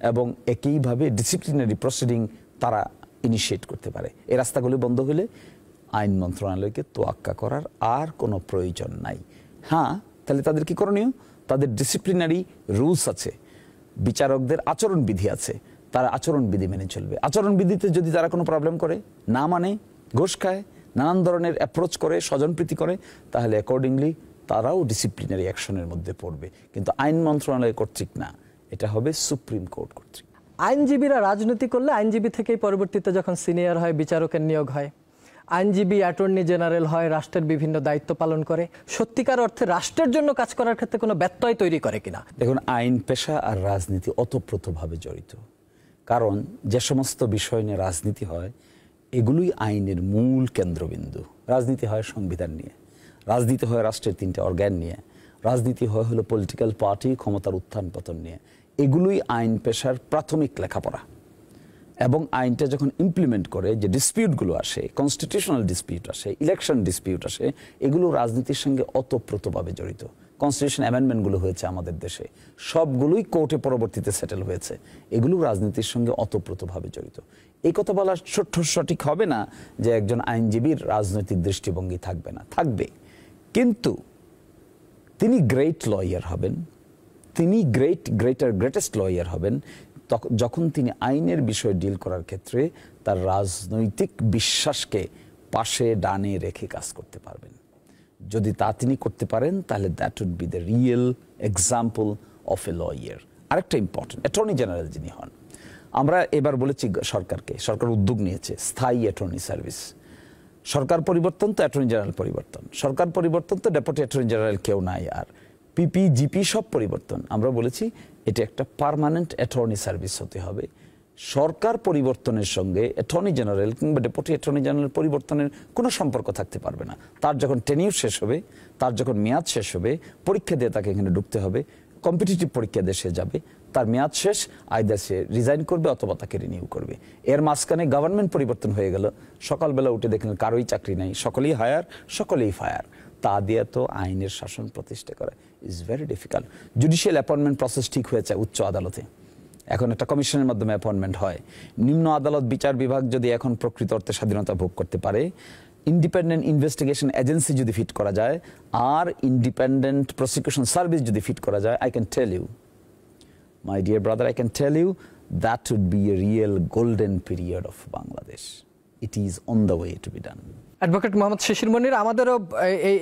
এবং একইভাবে ডিসিপ্লিনারি প্রসিডিং তারা ইনিশিয়েট করতে পারে। এই রাস্তাগুলি বন্ধ হলে আইন মন্ত্রণালয়কে তোয়াক্কা করার আর কোনো প্রয়োজন নাই। হ্যাঁ, তাহলে তাদের কি করণীয়? তাদের ডিসিপ্লিনারি রুলস আছে, বিচারকদের আচরণবিধি আছে, তারা আচরণবিধি মেনে চলবে। আচরণবিধিতে যদি তারা কোনো প্রবলেম করে, না মানে, ঘুষ খায়, নানান ধরনের অ্যাপ্রোচ করে, স্বজনপ্রীতি করে, তাহলে অ্যাকর্ডিংলি তারাও ডিসিপ্লিনারি অ্যাকশনের মধ্যে পড়বে। কিন্তু আইন মন্ত্রণালয় কর্তৃক না, এটা হবে সুপ্রিম কোর্ট কর্তৃক। আইনজীবীরা রাজনীতি করলে আইনজীবী থেকেই পরবর্তীতে যখন সিনিয়র হয় বিচারকের নিয়োগ হয়, আইনজীবী অ্যাটর্নি জেনারেল হয়, রাষ্ট্রের বিভিন্ন দায়িত্ব পালন করে, সত্যিকার অর্থে রাষ্ট্রের জন্য কাজ করার ক্ষেত্রে কোনো ব্যত্যয় তৈরি করে কিনা? দেখুন, আইন পেশা আর রাজনীতি ওতপ্রোতভাবে জড়িত। কারণ যে সমস্ত বিষয় নিয়ে রাজনীতি হয় এগুলোই আইনের মূল কেন্দ্রবিন্দু। রাজনীতি হয় সংবিধান নিয়ে, রাজনীতি হয় রাষ্ট্রের 3টে অর্গান নিয়ে, রাজনীতি হলো পলিটিক্যাল পার্টি ক্ষমতার উত্থান পতন নিয়ে। এগুলোই আইন পেশার প্রাথমিক লেখাপড়া। এবং আইনটা যখন ইমপ্লিমেন্ট করে, যে ডিসপিউটগুলো আসে, কনস্টিটিউশনাল ডিসপিউট আসে, ইলেকশন ডিসপিউট আসে, এগুলো রাজনীতির সঙ্গে ওতপ্রোতভাবে জড়িত। কনস্টিটিউশন অ্যামেন্ডমেন্টগুলো হয়েছে আমাদের দেশে, সবগুলোই কোর্টে পরবর্তীতে সেটেল হয়েছে। এগুলো রাজনীতির সঙ্গে ওতপ্রোতভাবে জড়িত। এই কথা বলা সঠিক হবে না যে একজন আইনজীবীর রাজনৈতিক দৃষ্টিভঙ্গি থাকবে না, থাকবে। কিন্তু তিনি গ্রেট লয়ার হবেন, তিনি গ্রেটেস্ট লয়ার হবেন যখন তিনি আইনের বিষয় ডিল করার ক্ষেত্রে তার রাজনৈতিক বিশ্বাসকে পাশে ডানে রেখে কাজ করতে পারবেন। যদি তা তিনি করতে পারেন, তাহলে that would be the real example of a lawyer. আরেকটা ইম্পর্টেন্ট, অ্যাটর্নি জেনারেল যিনি হন, আমরা এবার বলেছি সরকারকে, সরকার উদ্যোগ নিয়েছে স্থায়ী অ্যাটর্নি সার্ভিস। সরকার পরিবর্তন তো অ্যাটর্নি জেনারেল পরিবর্তন, সরকার পরিবর্তন তো ডেপুটি অ্যাটর্নি জেনারেল কেউ নাই, আর পিপি জিপি সব পরিবর্তন। আমরা বলেছি এটা একটা পার্মানেন্ট অ্যাটর্নি সার্ভিস হতে হবে। সরকার পরিবর্তনের সঙ্গে অ্যাটর্নি জেনারেল কিংবা ডেপুটি অ্যাটর্নি জেনারেল পরিবর্তনের কোনো সম্পর্ক থাকতে পারবে না। তার যখন টেনিউর শেষ হবে, তার যখন মেয়াদ শেষ হবে, পরীক্ষা দিয়ে তাকে এখানে ঢুকতে হবে, কম্পিটিটিভ পরীক্ষা দিয়ে সে যাবে, তার মেয়াদ শেষ, আইদার সে রিজাইন করবে অথবা তাকে রিনিউ করবে। এর মাঝখানে গভর্নমেন্ট পরিবর্তন হয়ে গেল, সকালবেলা উঠে দেখলেন কারোই চাকরি নাই, সকলেই হায়ার, সকলেই ফায়ার। তা দিয়ে তো আইনের শাসন প্রতিষ্ঠা করা is very difficult. Judicial appointment process ঠিক হয়েছে উচ্চ আদালতে, এখন একটা কমিশনের মাধ্যমে অ্যাপয়েন্টমেন্ট হয়। নিম্ন আদালত বিচার বিভাগ যদি এখন প্রকৃত অর্থে স্বাধীনতা ভোগ করতে পারে, ইন্ডিপেন্ডেন্ট ইনভেস্টিগেশন এজেন্সি যদি ফিট করা যায়, আর ইন্ডিপেন্ডেন্ট প্রসিকিউশন সার্ভিস যদি ফিট করা যায়, I can tell you, my dear brother, I can tell you that would be a real golden period of Bangladesh. It is on the way to be done. Advocate Mohammad Shishir Monir, আমাদেরও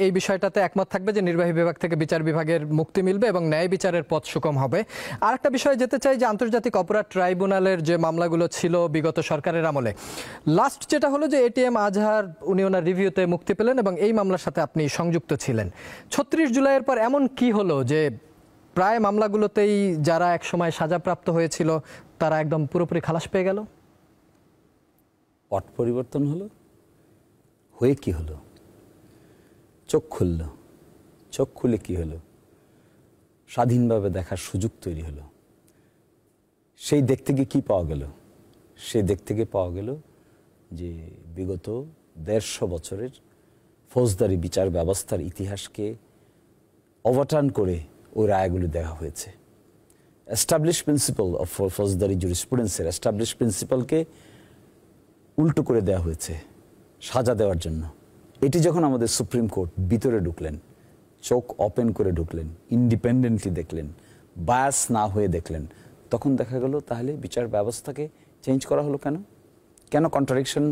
এই বিষয়টাতে একমত থাকবে যে নির্বাহী বিভাগ থেকে বিচার বিভাগের মুক্তি মিলবে এবং ন্যায় বিচারের পথ সুগম হবে। আর একটা বিষয়ে যেতে চাই যে আন্তর্জাতিক অপরাধ ট্রাইব্যুনালের যে মামলাগুলো ছিল বিগত সরকারের আমলে, লাস্ট যেটা হলো যে এটিএম আজহার উনি ওনার রিভিউতে মুক্তি পেলেন এবং এই মামলার সাথে আপনি সংযুক্ত ছিলেন। 36 জুলাইয়ের পর এমন কি হলো যে প্রায় মামলাগুলোতেই যারা একসময় সাজাপ্রাপ্ত হয়েছিল তারা একদম পুরোপুরি খালাস পেয়ে গেল? পট পরিবর্তন হলো, হয়ে কি হলো? চোখ খুলল, চোখ খুলে কি হলো? স্বাধীনভাবে দেখার সুযোগ তৈরি হলো। সেই দিক থেকে কি পাওয়া গেল? সেই দিক থেকে পাওয়া গেল যে বিগত 150 বছরের ফৌজদারি বিচার ব্যবস্থার ইতিহাসকে ওভারটার্ন করে ওই রায়গুলি দেখা হয়েছে। এস্টাবলিশ প্রিন্সিপাল অফ ফৌজদারি জুরিসপ্রুডেন্সের এস্টাবলিশ প্রিন্সিপালকে উল্টো করে দেওয়া হয়েছে সাজা দেওয়ার জন্য। এটি যখন আমাদের সুপ্রিম কোর্ট ভিতরে ঢুকলেন, চোখ ওপেন করে ঢুকলেন, ইন্ডিপেন্ডেন্টলি দেখলেন, বায়াস না হয়ে দেখলেন, তখন দেখা গেল তাহলে বিচার ব্যবস্থাকে চেঞ্জ করা হলো কেন? কেন কন্ট্রাডিকশন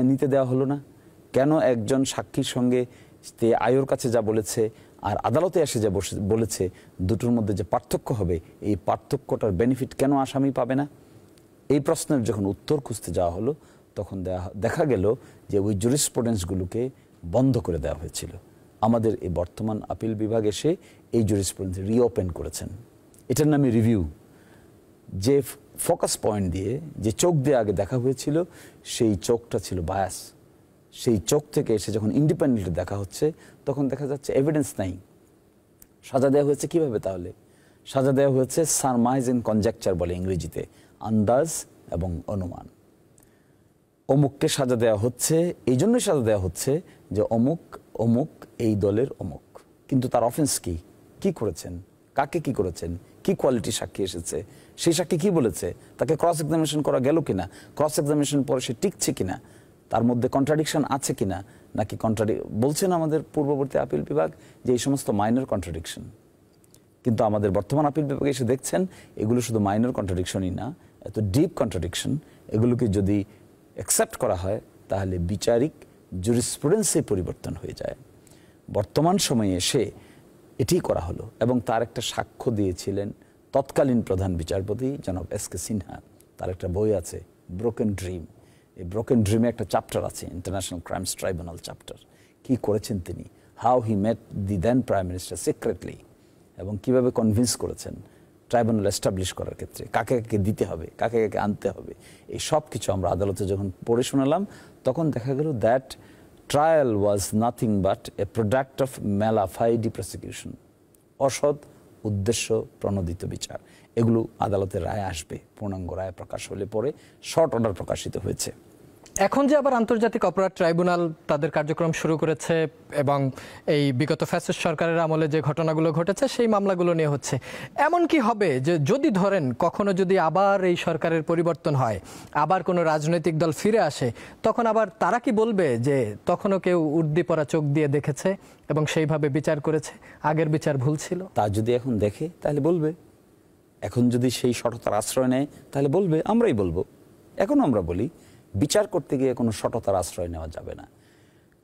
নিতে দেওয়া হলো না? কেন একজন সাক্ষীর সঙ্গে আয়োর কাছে যা বলেছে আর আদালতে এসে যা বলেছে দুটোর মধ্যে যে পার্থক্য হবে, এই পার্থক্যটার বেনিফিট কেন আসামি পাবে না? এই প্রশ্নের যখন উত্তর খুঁজতে যাওয়া হলো, তখন দেখা গেল যে ওই জুরিসপ্রুডেন্সগুলোকে বন্ধ করে দেওয়া হয়েছিল। আমাদের এই বর্তমান আপিল বিভাগ এসে এই জুরিসপ্রুডেন্স রিওপেন করেছেন, এটার নামে রিভিউ। যে ফোকাস পয়েন্ট দিয়ে, যে চোখ দিয়ে আগে দেখা হয়েছিল, সেই চোখটা ছিল বায়াস। সেই চোখ থেকে এসে যখন ইন্ডিপেন্ডেন্টলি দেখা হচ্ছে, তখন দেখা যাচ্ছে এভিডেন্স নাই। সাজা দেওয়া হয়েছে কিভাবে? তাহলে সাজা দেওয়া হয়েছে সারমাইজ এন্ড কনজেকচার বলে ইংরেজিতে, আন্দাজ এবং অনুমান। অমুককে সাজা দেওয়া হচ্ছে, এই জন্যই সাজা দেওয়া হচ্ছে যে অমুক অমুক এই দলের অমুক, কিন্তু তার অফেন্স কি, কি করেছেন, কাকে কি করেছেন, কি কোয়ালিটি সাক্ষী এসেছে, সেই সাক্ষী কি বলেছে, তাকে ক্রস এক্সামিনেশন করা গেল কিনা, ক্রস এক্সামিনেশন পরে সে টিকছে কিনা, তার মধ্যে কন্ট্রাডিকশন আছে কিনা, নাকি বলছেন আমাদের পূর্ববর্তী আপিল বিভাগ যে এই সমস্ত মাইনর কন্ট্রাডিকশন, কিন্তু আমাদের বর্তমান আপিল বিভাগে এসে দেখছেন এগুলো শুধু মাইনর কন্ট্রাডিকশনই না, এত ডিপ কন্ট্রাডিকশন। এগুলোকে যদি অ্যাকসেপ্ট করা হয় তাহলে বিচারিক জুরিসপ্রুডেন্সে পরিবর্তন হয়ে যায়। বর্তমান সময়ে এসে এটি করা হলো, এবং তার একটা সাক্ষ্য দিয়েছিলেন তৎকালীন প্রধান বিচারপতি জনাব এস.কে. সিনহা। তার একটা বই আছে ব্রোকেন ড্রিম। এই ব্রোকেন ড্রিমে একটা চ্যাপ্টার আছে, ইন্টারন্যাশনাল ক্রাইমস ট্রাইব্যুনাল চ্যাপ্টার। কি করেছেন তিনি, how he met the then prime minister secretly, এবং কিভাবে কনভিন্স করেছেন ট্রাইব্যুনাল এস্টাবলিশ করার ক্ষেত্রে, কাকে কাকে দিতে হবে, কাকে কাকে আনতে হবে, এই সব কিছু আমরা আদালতে যখন পড়ে শোনালাম তখন দেখা গেল that trial was nothing but a product of malafide prosecution, অসৎ উদ্দেশ্য প্রণোদিত বিচার। এগুলো আদালতের রায় আসবে, পূর্ণাঙ্গ রায় প্রকাশ হলে পরে শর্ট অর্ডার প্রকাশিত হয়েছে। এখন যে আবার আন্তর্জাতিক অপরাধ ট্রাইব্যুনাল তাদের কার্যক্রম শুরু করেছে, এবং এই বিগত ফ্যাসিস্ট সরকারের আমলে যে ঘটনাগুলো ঘটেছে সেই মামলাগুলো নিয়ে হচ্ছে, এমন কি হবে যে যদি ধরেন কখনো যদি আবার এই সরকারের পরিবর্তন হয়, আবার কোনো রাজনৈতিক দল ফিরে আসে, তখন আবার তারা কি বলবে যে তখনও কেউ উর্দি পরা চোখ দিয়ে দেখেছে এবং সেইভাবে বিচার করেছে, আগের বিচার ভুল ছিল? তা যদি এখন দেখে তাহলে বলবে, এখন যদি সেই সততার আশ্রয় নেয় তাহলে বলবে, আমরাই বলবো। এখন আমরা বলি বিচার করতে গিয়ে কোনো সততার আশ্রয় নেওয়া যাবে না,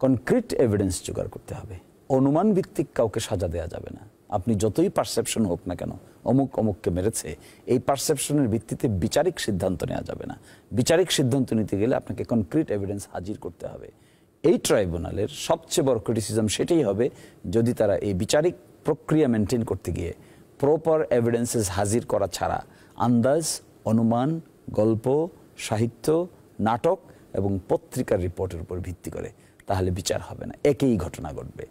কনক্রিট এভিডেন্স জোগাড় করতে হবে। অনুমান ভিত্তিক কাউকে সাজা দেওয়া যাবে না। আপনি যতই পারসেপশন হোক না কেন অমুক অমুককে মেরেছে, এই পারসেপশনের ভিত্তিতে বিচারিক সিদ্ধান্ত নেওয়া যাবে না। বিচারিক সিদ্ধান্ত নিতে গেলে আপনাকে কনক্রিট এভিডেন্স হাজির করতে হবে। এই ট্রাইব্যুনালের সবচেয়ে বড় ক্রিটিসিজম সেটাই হবে যদি তারা এই বিচারিক প্রক্রিয়া মেনটেন করতে গিয়ে প্রপার এভিডেন্সেস হাজির করা ছাড়া আন্দাজ, অনুমান, গল্প, সাহিত্য, নাটক এবং পত্রিকার রিপোর্টের উপর ভিত্তি করে, তাহলে বিচার হবে না, একই ঘটনা ঘটবে।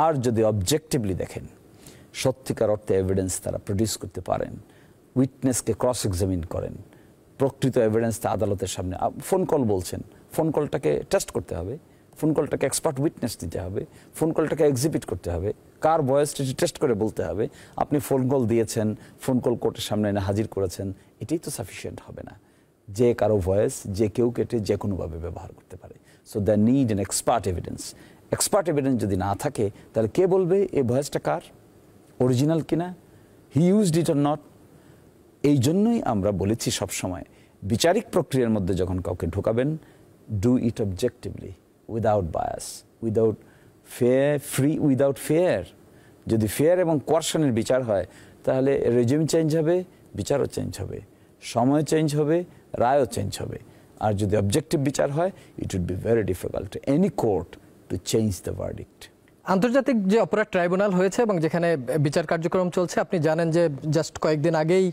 আর যদি অবজেক্টিভলি দেখেন, সত্যিকার অর্থে এভিডেন্স তারা প্রডিউস করতে পারেন, উইটনেসকে ক্রস এক্সামিন করেন, প্রকৃত এভিডেন্স তা আদালতের সামনে, ফোন কল বলছেন, ফোন কলটাকে টেস্ট করতে হবে, ফোন কলটাকে এক্সপার্ট উইটনেস দিতে হবে, ফোন কলটাকে এক্সিবিট করতে হবে, কার ভয়েসটি টেস্ট করে বলতে হবে আপনি ফোন কল দিয়েছেন, ফোন কল কোর্টের সামনে এনে হাজির করেছেন, এটাই তো সাফিসিয়েন্ট হবে না। যে কারো ভয়েস যে কেউ কেটে যে কোনোভাবে ব্যবহার করতে পারে। So the need an expert evidence. Expert evidence যদি না থাকে তাহলে কে বলবে এই ভয়েসটা কার, অরিজিনাল কিনা, he used it or not. এই জন্যই আমরা বলেছি সবসময় বিচারিক প্রক্রিয়ার মধ্যে যখন কাউকে ঢোকাবেন, do it objectively, without bias, without without fear. যদি ফেয়ার এবং কোয়ারশনের বিচার হয় তাহলে রেজিম চেঞ্জ হবে, বিচারও চেঞ্জ হবে, সময় চেঞ্জ হবে, রায়ও চেঞ্জ হবে। আর যদি অবজেক্টিভ বিচার হয়, it would be very difficult to any court to change the verdict. আন্তর্জাতিক যে অপরাধ ট্রাইব্যুনাল হয়েছে এবং যেখানে বিচার কার্যক্রম চলছে, আপনি জানেন যে জাস্ট কয়েকদিন আগেই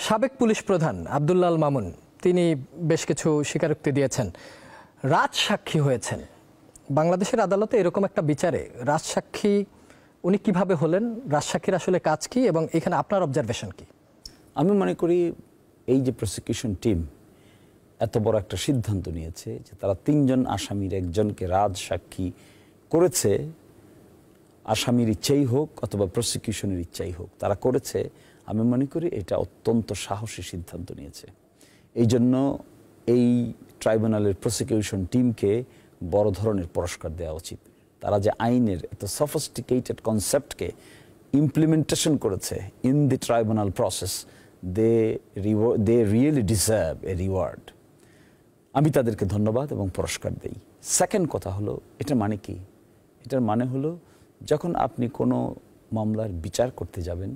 সাবেক পুলিশ প্রধান আব্দুল্লাহ আল মামুন তিনি বেশ কিছু স্বীকারোক্তি দিয়েছেন, রাজসাক্ষী হয়েছেন। বাংলাদেশের আদালতে এরকম একটা বিচারে রাজসাক্ষী উনি কিভাবে হলেন, রাজসাক্ষীর আসলে কাজ কি, এবং এখানে আপনার অবজারভেশন কি? আমি মনে করি এই যে প্রসিকিউশন টিম এত বড় একটা সিদ্ধান্ত নিয়েছে যে তারা 3 জন আসামির একজনকে রাজসাক্ষী করেছে, আসামির ইচ্ছাই হোক অথবা প্রসিকিউশনের ইচ্ছাই হোক, তারা করেছে। আমি মনে করি এটা অত্যন্ত সাহসী সিদ্ধান্ত নিয়েছে। এই জন্য এই ট্রাইব্যুনালের প্রসিকিউশন টিমকে বড় ধরনের পুরস্কার দেওয়া উচিত। তারা যে আইনের এত সফিস্টিকেটেড কনসেপ্টকে ইমপ্লিমেন্টেশন করেছে in the tribunal process, they really deserve a reward. আমি তাদেরকে ধন্যবাদ এবং পুরস্কার দেই। সেকেন্ড কথা হলো, এটার মানে কি? এটার মানে হলো যখন আপনি কোনো মামলার বিচার করতে যাবেন,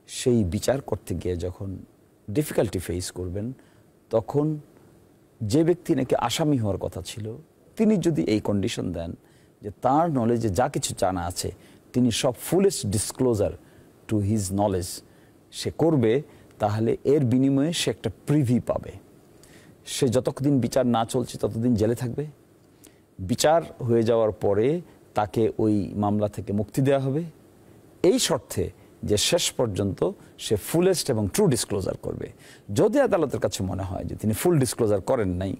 সেই বিচার করতে গিয়ে যখন ডিফিকাল্টি ফেস করবেন, তখন যে ব্যক্তি নাকি আসামি হওয়ার কথা ছিল তিনি যদি এই কন্ডিশন দেন যে তার নলেজে যা কিছু জানা আছে তিনি সব fullest disclosure to his knowledge সে করবে, তাহলে এর বিনিময়ে সে একটা প্রিভি পাবে। সে যতদিন বিচার না চলছে ততদিন জেলে থাকবে। বিচার হয়ে যাওয়ার পরে তাকে ওই মামলা থেকে মুক্তি দেওয়া হবে। এই শর্তে যে শেষ পর্যন্ত সে ফুলেস্ট এবং ট্রু ডিসক্লোজার করবে। যদি আদালতের কাছে মনে হয় যে তিনি ফুল ডিসক্লোজার করেন নাই,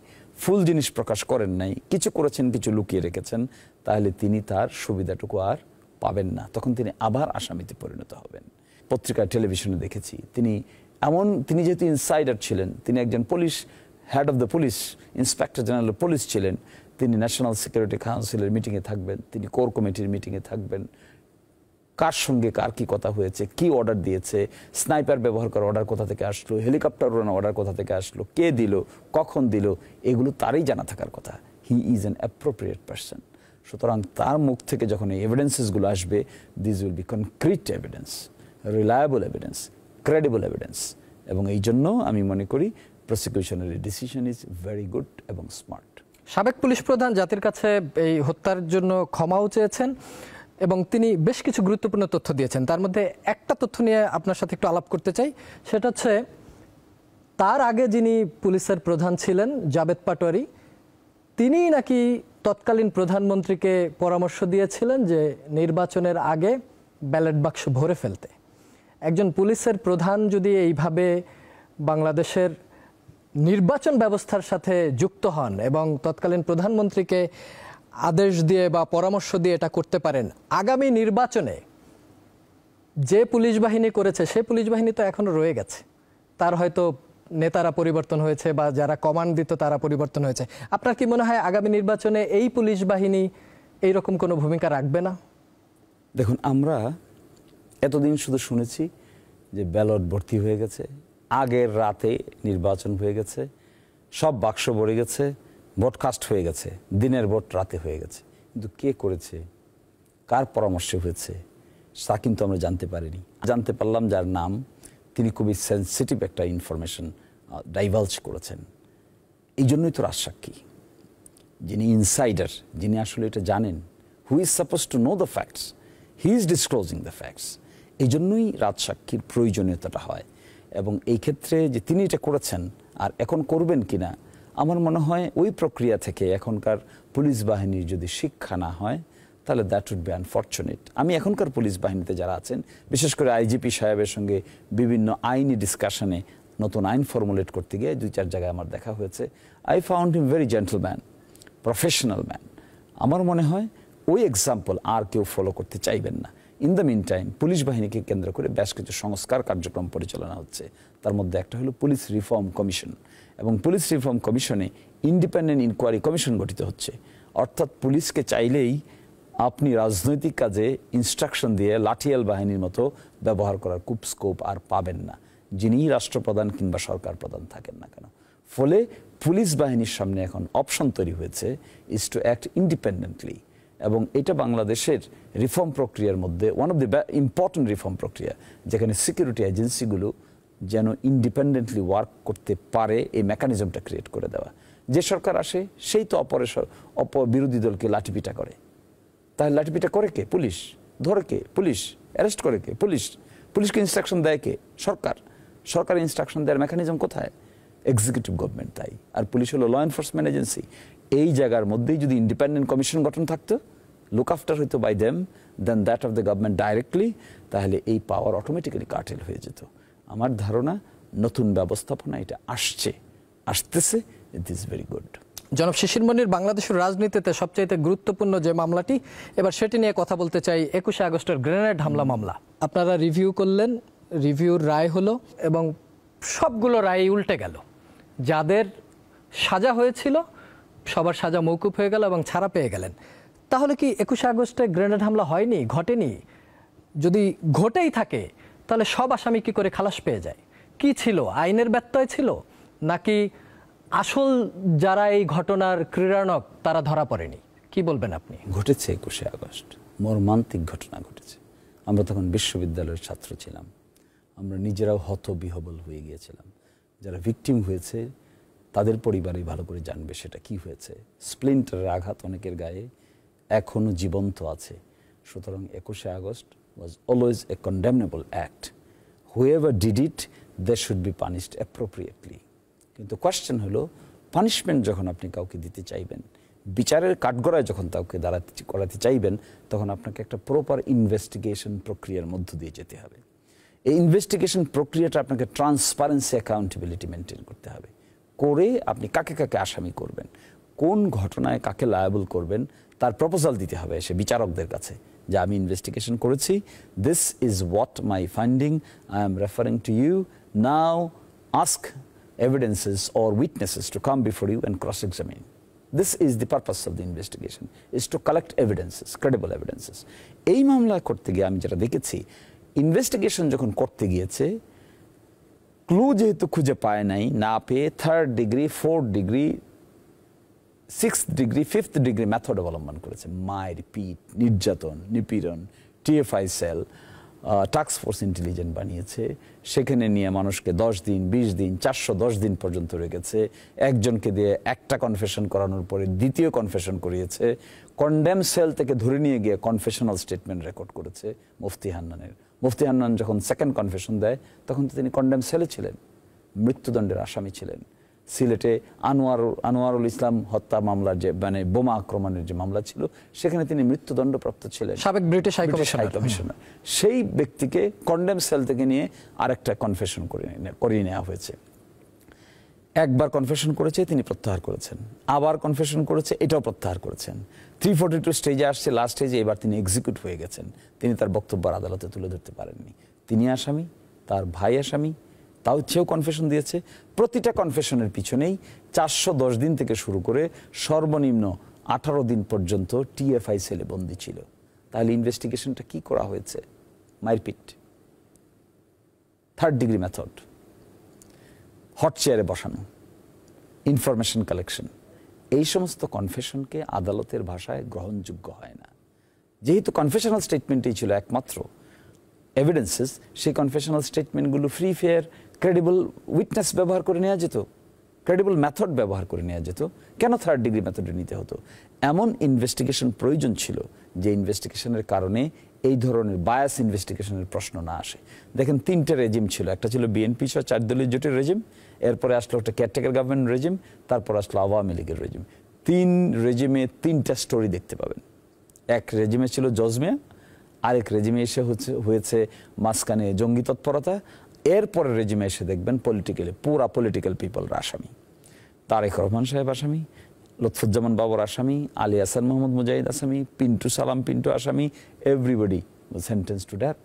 ফুল জিনিস প্রকাশ করেন নাই, কিছু করেছেন কিছু লুকিয়ে রেখেছেন, তাহলে তিনি তার সুবিধাটুকু আর পাবেন না, তখন তিনি আবার আসামিতে পরিণত হবেন। পত্রিকায় টেলিভিশনে দেখেছি তিনি যেহেতু ইনসাইডার ছিলেন, তিনি একজন police head of the police, inspector general police ছিলেন, তিনি ন্যাশনাল সিকিউরিটি কাউন্সিলের মিটিংয়ে থাকবেন, তিনি কোর কমিটির মিটিংয়ে থাকবেন, কার সঙ্গে কার কি কথা হয়েছে, কি অর্ডার দিয়েছে, স্নাইপার ব্যবহার করার অর্ডার কোথা থেকে আসলো, হেলিকপ্টার উড়ানোর অর্ডার কোথা থেকে আসলো, কে দিল, কখন দিল, এগুলো তারই জানা থাকার কথা। He is an appropriate person. সুতরাং তার মুখ থেকে যখন এই এভিডেন্সেসগুলো আসবে, this will be concrete evidence, reliable evidence, credible evidence, এবং এই জন্য আমি মনে করি প্রসিকিউশনের ডিসিশন ইজ ভেরি গুড এবং স্মার্ট। সাবেক পুলিশ প্রধান জাতির কাছে এই হত্যার জন্য ক্ষমাও চেয়েছেন এবং তিনি বেশ কিছু গুরুত্বপূর্ণ তথ্য দিয়েছেন। তার মধ্যে একটা তথ্য নিয়ে আপনার সাথে একটু আলাপ করতে চাই, সেটা হচ্ছে তার আগে যিনি পুলিশের প্রধান ছিলেন জাবেদ পাটোয়ারি, তিনি নাকি তৎকালীন প্রধানমন্ত্রীকে পরামর্শ দিয়েছিলেন যে নির্বাচনের আগে ব্যালট বাক্স ভরে ফেলতে। একজন পুলিশের প্রধান যদি এইভাবে বাংলাদেশের নির্বাচন ব্যবস্থার সাথে যুক্ত হন এবং তৎকালীন প্রধানমন্ত্রীকে আদেশ দিয়ে বা পরামর্শ দিয়ে এটা করতে পারেন, আগামী নির্বাচনে যে পুলিশ বাহিনী করেছে সে পুলিশ বাহিনী তো এখনো রয়ে গেছে, তার হয়তো নেতারা পরিবর্তন হয়েছে বা যারা কমান্ড দিত তারা পরিবর্তন হয়েছে। আপনার কি মনে হয় আগামী নির্বাচনে এই পুলিশ বাহিনী এইরকম কোনো ভূমিকা রাখবে না? দেখুন, আমরা এতদিন শুধু শুনেছি যে ব্যালট ভর্তি হয়ে গেছে, আগের রাতে নির্বাচন হয়ে গেছে, সব বাক্স ভরে গেছে, ভোট কাস্ট হয়ে গেছে, দিনের ভোট রাতে হয়ে গেছে, কিন্তু কে করেছে, কার পরামর্শে হয়েছে তা কিন্তু আমরা জানতে পারিনি। জানতে পারলাম যার নাম, তিনি খুবই সেন্সিটিভ একটা ইনফরমেশন ডাইভালজ করেছেন। এই জন্যই তো রাজসাক্ষী, যিনি ইনসাইডার, যিনি আসলে এটা জানেন, who is suppose to know the facts, he is disclosing the facts. এই জন্যই রাজসাক্ষীর প্রয়োজনীয়তাটা হয়। এবং এই ক্ষেত্রে যে তিনি এটা করেছেন আর এখন করবেন কিনা, আমার মনে হয় ওই প্রক্রিয়া থেকে এখনকার পুলিশ বাহিনীর যদি শিক্ষা না হয় তাহলে দ্যাট উড বি আনফর্চুনেট। আমি এখনকার পুলিশ বাহিনীতে যারা আছেন, বিশেষ করে আইজিপি সাহেবের সঙ্গে বিভিন্ন আইনি ডিসকাশনে নতুন আইন ফর্মুলেট করতে গিয়ে 2-4 জায়গায় আমার দেখা হয়েছে। I found him very gentleman, professional man. আমার মনে হয় ওই এক্সাম্পল আর কেউ ফলো করতে চাইবেন না। In the mean time police বাহিনীকে কেন্দ্র করে বেশ কিছু সংস্কার কার্যক্রম পরিচালনা হচ্ছে। তার মধ্যে একটা হলো পুলিশ রিফর্ম কমিশন, এবং পুলিশ রিফর্ম কমিশনে ইন্ডিপেন্ডেন্ট ইনকোয়ারি কমিশন গঠিত হচ্ছে। অর্থাৎ পুলিশকে চাইলেই আপনি রাজনৈতিক কাজে ইনস্ট্রাকশন দিয়ে লাঠিয়াল বাহিনীর মতো ব্যবহার করার খুব স্কোপ আর পাবেন না, যিনি রাষ্ট্রপ্রধান কিংবা সরকার প্রধান থাকেন না কেন। ফলে পুলিশ বাহিনীর সামনে এখন অপশন তৈরি হয়েছে ইজ টু অ্যাক্ট ইন্ডিপেন্ডেন্টলি, এবং এটা বাংলাদেশের রিফর্ম প্রক্রিয়ার মধ্যে one of the important reform প্রক্রিয়া, যেখানে সিকিউরিটি এজেন্সিগুলো যেন ইন্ডিপেন্ডেন্টলি ওয়ার্ক করতে পারে, এই মেকানিজমটা ক্রিয়েট করে দেওয়া। যে সরকার আসে সেই তো বিরোধী দলকে লাঠিপিটা করে। তাহলে লাঠিপিটা করে কে? পুলিশ। ধরে কে? পুলিশ। অ্যারেস্ট করে কে? পুলিশ। পুলিশকে ইনস্ট্রাকশন দেয় কে? সরকার। সরকারের ইনস্ট্রাকশন দেওয়ার মেকানিজম কোথায়? Executive government. তাই আর পুলিশ হলো ল এনফোর্সমেন্ট এজেন্সি। এই জায়গার মধ্যেই যদি ইন্ডিপেন্ডেন্ট কমিশন গঠন থাকতো, লুক আফটার হইতো by them then that of the government directly, তাহলে এই পাওয়ার অটোমেটিক্যালি কার্টেল হয়ে যেত। আমার ধারণা নতুন ব্যবস্থাপনা এটা আসতেছে, ইট ইজ ভেরি গুড। জনাব শিশির মনির, বাংলাদেশের রাজনীতিতে সবচাইতে গুরুত্বপূর্ণ যে মামলাটি, এবার সেটি নিয়ে কথা বলতে চাই। 21শে আগস্টের গ্রেনেড হামলা মামলা আপনারা রিভিউ করলেন, রিভিউর রায় হলো এবং সবগুলো রায় উল্টে গেল। যাদের সাজা হয়েছিল সবার সাজা মৌকুফ হয়ে গেল এবং ছাড়া পেয়ে গেলেন। তাহলে কি 21শে আগস্টে গ্রেনেড হামলা হয়নি, ঘটেনি? যদি ঘটেই থাকে তাহলে সব আসামি কি করে খালাস পেয়ে যায়? কি ছিল? আইনের ব্যত্যয় ছিল, নাকি আসল যারা এই ঘটনার ক্রীড়ানক তারা ধরা পড়েনি? কি বলবেন আপনি? ঘটেছে 21শে আগস্ট, মর্মান্তিক ঘটনা ঘটেছে। আমরা তখন বিশ্ববিদ্যালয়ের ছাত্র ছিলাম, আমরা নিজেরাও হতবিহবল হয়ে গিয়েছিলাম। যারা ভিকটিম হয়েছে তাদের পরিবারই ভালো করে জানবে সেটা কি হয়েছে। স্প্লিন্টারের আঘাত অনেকের গায়ে এখনো জীবন্ত আছে। সুতরাং 21শে August was always a condemnable act. Whoever did it, they should be punished appropriately. কিন্তু কোয়েশ্চেন হলো, পানিশমেন্ট যখন আপনি কাউকে দিতে চাইবেন, বিচারের কাঠগড়ায় যখন তাকে করাতে চাইবেন, তখন আপনাকে একটা প্রপার ইনভেস্টিগেশন প্রক্রিয়ার মধ্য দিয়ে যেতে হবে। এই ইনভেস্টিগেশন প্রক্রিয়াটা আপনাকে ট্রান্সপারেন্সি, অ্যাকাউন্টেবিলিটি মেনটেন করতে হবে। করে আপনি কাকে কাকে আসামি করবেন, কোন ঘটনায় কাকে লায়াবল করবেন, তার প্রপোজাল দিতে হবে এসে বিচারকদের কাছে যে আমি ইনভেস্টিগেশন করেছি, this is what my finding, I am referring to you, now ask evidences or witnesses to come before you and cross examine. This is the purpose of the investigation, is to collect evidences, credible evidences. এই মামলা করতে গিয়ে আমি যেটা দেখেছি, investigation যখন করতে গিয়েছে, ক্লু যেহেতু খুঁজে পায় নাই, না পেয়ে 3rd degree, 4th degree, 6th degree, 5th degree method অবলম্বন করেছে। মায়ের পিট, নির্যাতন, নিপীড়ন, TFI cell, task force intelligent বানিয়েছে, সেখানে নিয়ে মানুষকে 10 দিন, 20 দিন, 410 দিন পর্যন্ত রেখেছে। একজনকে দিয়ে একটা কনফেশন করানোর পরে দ্বিতীয় কনফেশন করিয়েছে। কন্ডেম সেল থেকে ধরে নিয়ে গিয়ে কনফেশনাল স্টেটমেন্ট রেকর্ড করেছে মুফতি হান্নানের। মুফতি হান্নান যখন সেকেন্ড কনফেশন দেয়, তখন তো তিনি কন্ডেম সেলে ছিলেন, মৃত্যুদণ্ডের আসামি ছিলেন। সিলেটে আনোয়ারুল ইসলাম হত্যা মামলার যে মানে বোমা আক্রমণের যে মামলা ছিল, সেখানে তিনি মৃত্যুদণ্ডপ্রাপ্ত ছিলেন, সাবেক ব্রিটিশ হাই কমিশনার। সেই ব্যক্তিকে কন্ডেম সেল থেকে নিয়ে আরেকটা কনফেশন করিয়ে নেওয়া হয়েছে। একবার কনফেশন করেছে, তিনি প্রত্যাহার করেছেন, আবার কনফেশন করেছে, এটাও প্রত্যাহার করেছেন। 342 স্টেজে আসছে, লাস্ট স্টেজে এবার তিনি এক্সিকিউট হয়ে গেছেন। তিনি তার বক্তব্য আদালতে তুলে ধরতে পারেননি। তিনি আসামি, তার ভাই আসামি, তাও সেও কনফেশন দিয়েছে। প্রতিটা কনফেশনের পিছনেই 410 দিন থেকে শুরু করে সর্বনিম্ন 18 দিন পর্যন্ত টিএফআই সেলে বন্দী ছিল। তাহলে ইনভেস্টিগেশনটা কি করা হয়েছে? মারপিট, 3rd ডিগ্রি মেথড, হট চেয়ারে বসানো, ইনফরমেশন কালেকশন, এই সমস্ত কনফেশনকে আদালতের ভাষায় গ্রহণযোগ্য হয় না। যেহেতু কনফেশনাল স্টেটমেন্টই ছিল একমাত্র এভিডেন্সেস, সেই কনফেশনাল স্টেটমেন্টগুলো ফ্রি ফেয়ার ক্রেডিবল উইটনেস ব্যবহার করে নেওয়া যেত, ক্রেডিবল মেথড ব্যবহার করে নেওয়া যেত। কেন 3rd ডিগ্রি মেথডে নিতে হতো? এমন ইনভেস্টিগেশন প্রয়োজন ছিল যে ইনভেস্টিগেশনের কারণে এই ধরনের বায়াস ইনভেস্টিগেশনের প্রশ্ন না আসে। দেখেন 3টে রেজিম ছিল, একটা ছিল বিএনপি সহ 4 দলীয় জোটের রেজিম, এরপরে আসলো একটা কেয়ারটেকার গভর্নমেন্ট রেজিম, তারপর আসলো আওয়ামী লীগের রেজিম। 3 রেজিমে 3টা স্টোরি দেখতে পাবেন। এক রেজিমে ছিল জজমিয়া, আরেক রেজিমে এসে হয়েছে মাঝখানে জঙ্গি তৎপরতা, এরপরের রেজিমে এসে দেখবেন পলিটিক্যালি পুরা পলিটিক্যাল পিপলরা আসামি। তারেক রহমান সাহেব আসামি, লুৎফুজ্জামান বাবর আসামি, আলী হাসান মোহাম্মদ মুজাহিদ আসামি, পিন্টু সালাম পিন্টু আসামি, এভরিবডি সেন্টেন্স টু ডেথ।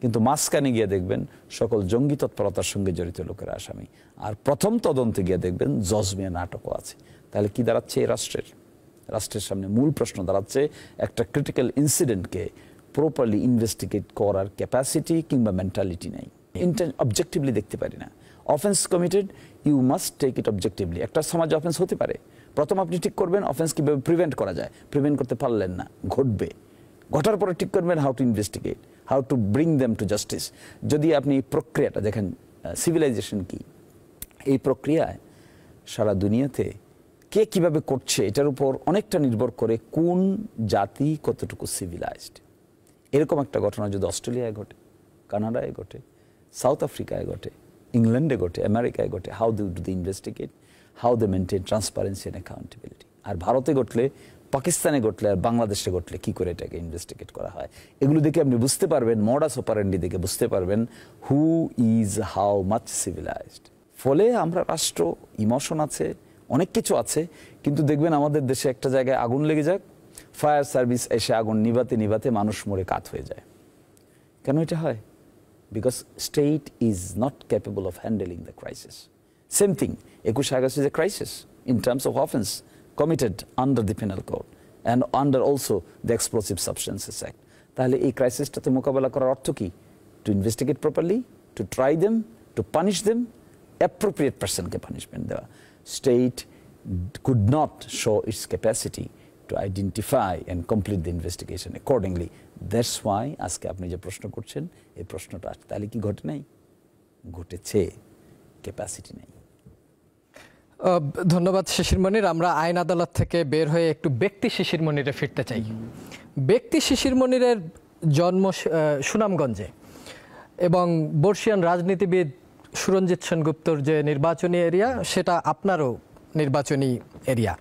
কিন্তু মাঝখানে গিয়ে দেখবেন সকল জঙ্গি তৎপরতার সঙ্গে জড়িত লোকেরা আসামি। আর প্রথম তদন্তে গিয়ে দেখবেন জজমিয়া নাটকও আছে। তাহলে কি দাঁড়াচ্ছে? এই রাষ্ট্রের সামনে মূল প্রশ্ন দাঁড়াচ্ছে, একটা ক্রিটিক্যাল ইনসিডেন্টকে প্রপারলি ইনভেস্টিগেট করার ক্যাপাসিটি কিংবা মেন্টালিটি নেই। অবজেক্টিভলি দেখতে পারি না। Offence committed, you must take it objectively. একটা সমাজে অফেন্স হতে পারে, প্রথম আপনি ঠিক করবেন অফেন্স কীভাবে প্রিভেন্ট করা যায়, প্রিভেন্ট করতে পারলেন না, ঘটবে, ঘটার পরে ঠিক করবেন how to investigate, how to bring them to justice. যদি আপনি এই প্রক্রিয়াটা দেখেন, সিভিলাইজেশন কি, এই প্রক্রিয়ায় সারা দুনিয়াতে কে কিভাবে করছে এটার উপর অনেকটা নির্ভর করে কোন জাতি কতটুকু সিভিলাইজড। এরকম একটা ঘটনা যদি অস্ট্রেলিয়ায় ঘটে, কানাডায় ঘটে, সাউথ আফ্রিকায় ঘটে, ইংল্যান্ডে ঘটে, আমেরিকায় ঘটে, how they do the investigate, how they maintain transparency and accountability. আর ভারতে ঘটলে, পাকিস্তানে ঘটলে, আর বাংলাদেশে ঘটলে কি করে এটাকে ইনভেস্টিগেট করা হয়, এগুলো দেখে আপনি বুঝতে পারবেন, মডাস অপারেন্ডি দেখে বুঝতে পারবেন who is how much civilised. ফলে আমরা রাষ্ট্র, ইমোশন আছে, অনেক কিছু আছে, কিন্তু দেখবেন আমাদের দেশে একটা জায়গায় আগুন লেগে যাক, ফায়ার সার্ভিস এসে আগুন নিভাতে নিভাতে মানুষ মরে কাত হয়ে যায়। কেন এটা হয়? Because state is not capable of handling the crisis. Same thing, 21 August is a crisis in terms of offence committed under the penal code and under also the Explosive Substances Act. তাহলে এই ক্রাইসিসটাতে মোকাবেলা করার অর্থ কি? To investigate properly, to try them, to punish them, appropriate পার্সনকে punishment দেওয়া। State could not show its capacity to identify and complete the investigation accordingly. That's why আজকে আপনি যে প্রশ্ন করছেন, এই প্রশ্নটা তাহলে কি ঘটে নাই? ঘটেছে, ক্যাপাসিটি নেই। ধন্যবাদ শিশির মনির। আমরা আইন আদালত থেকে বের হয়ে একটু ব্যক্তি শিশির মনিরে ফিরতে চাই। ব্যক্তি শিশির মনিরের জন্ম সুনামগঞ্জে, এবং বর্ষিয়ান রাজনীতিবিদ সুরঞ্জিত সেনগুপ্তর যে নির্বাচনী এরিয়া, সেটা আপনারও নির্বাচনী এরিয়া।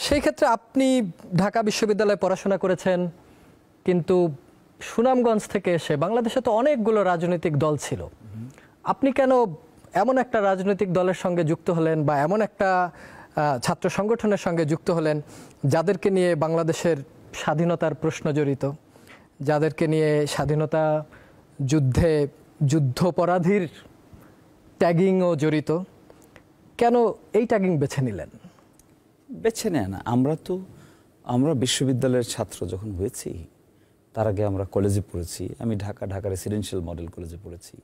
সেই ক্ষেত্রে আপনি ঢাকা বিশ্ববিদ্যালয়ে পড়াশোনা করেছেন, কিন্তু সুনামগঞ্জ থেকে এসে বাংলাদেশে তো অনেকগুলো রাজনৈতিক দল ছিল, আপনি কেন এমন একটা রাজনৈতিক দলের সঙ্গে যুক্ত হলেন বা এমন একটা ছাত্র সংগঠনের সঙ্গে যুক্ত হলেন যাদেরকে নিয়ে বাংলাদেশের স্বাধীনতার প্রশ্ন জড়িত, যাদেরকে নিয়ে স্বাধীনতা যুদ্ধে যুদ্ধপরাধীর ট্যাগিংও জড়িত? কেন এই ট্যাগিং বেছে নিলেন? বেছে নেয় না, আমরা বিশ্ববিদ্যালয়ের ছাত্র যখন হয়েছি, তার আগে আমরা কলেজে পড়েছি। আমি ঢাকা রেসিডেন্সিয়াল মডেল কলেজে পড়েছি।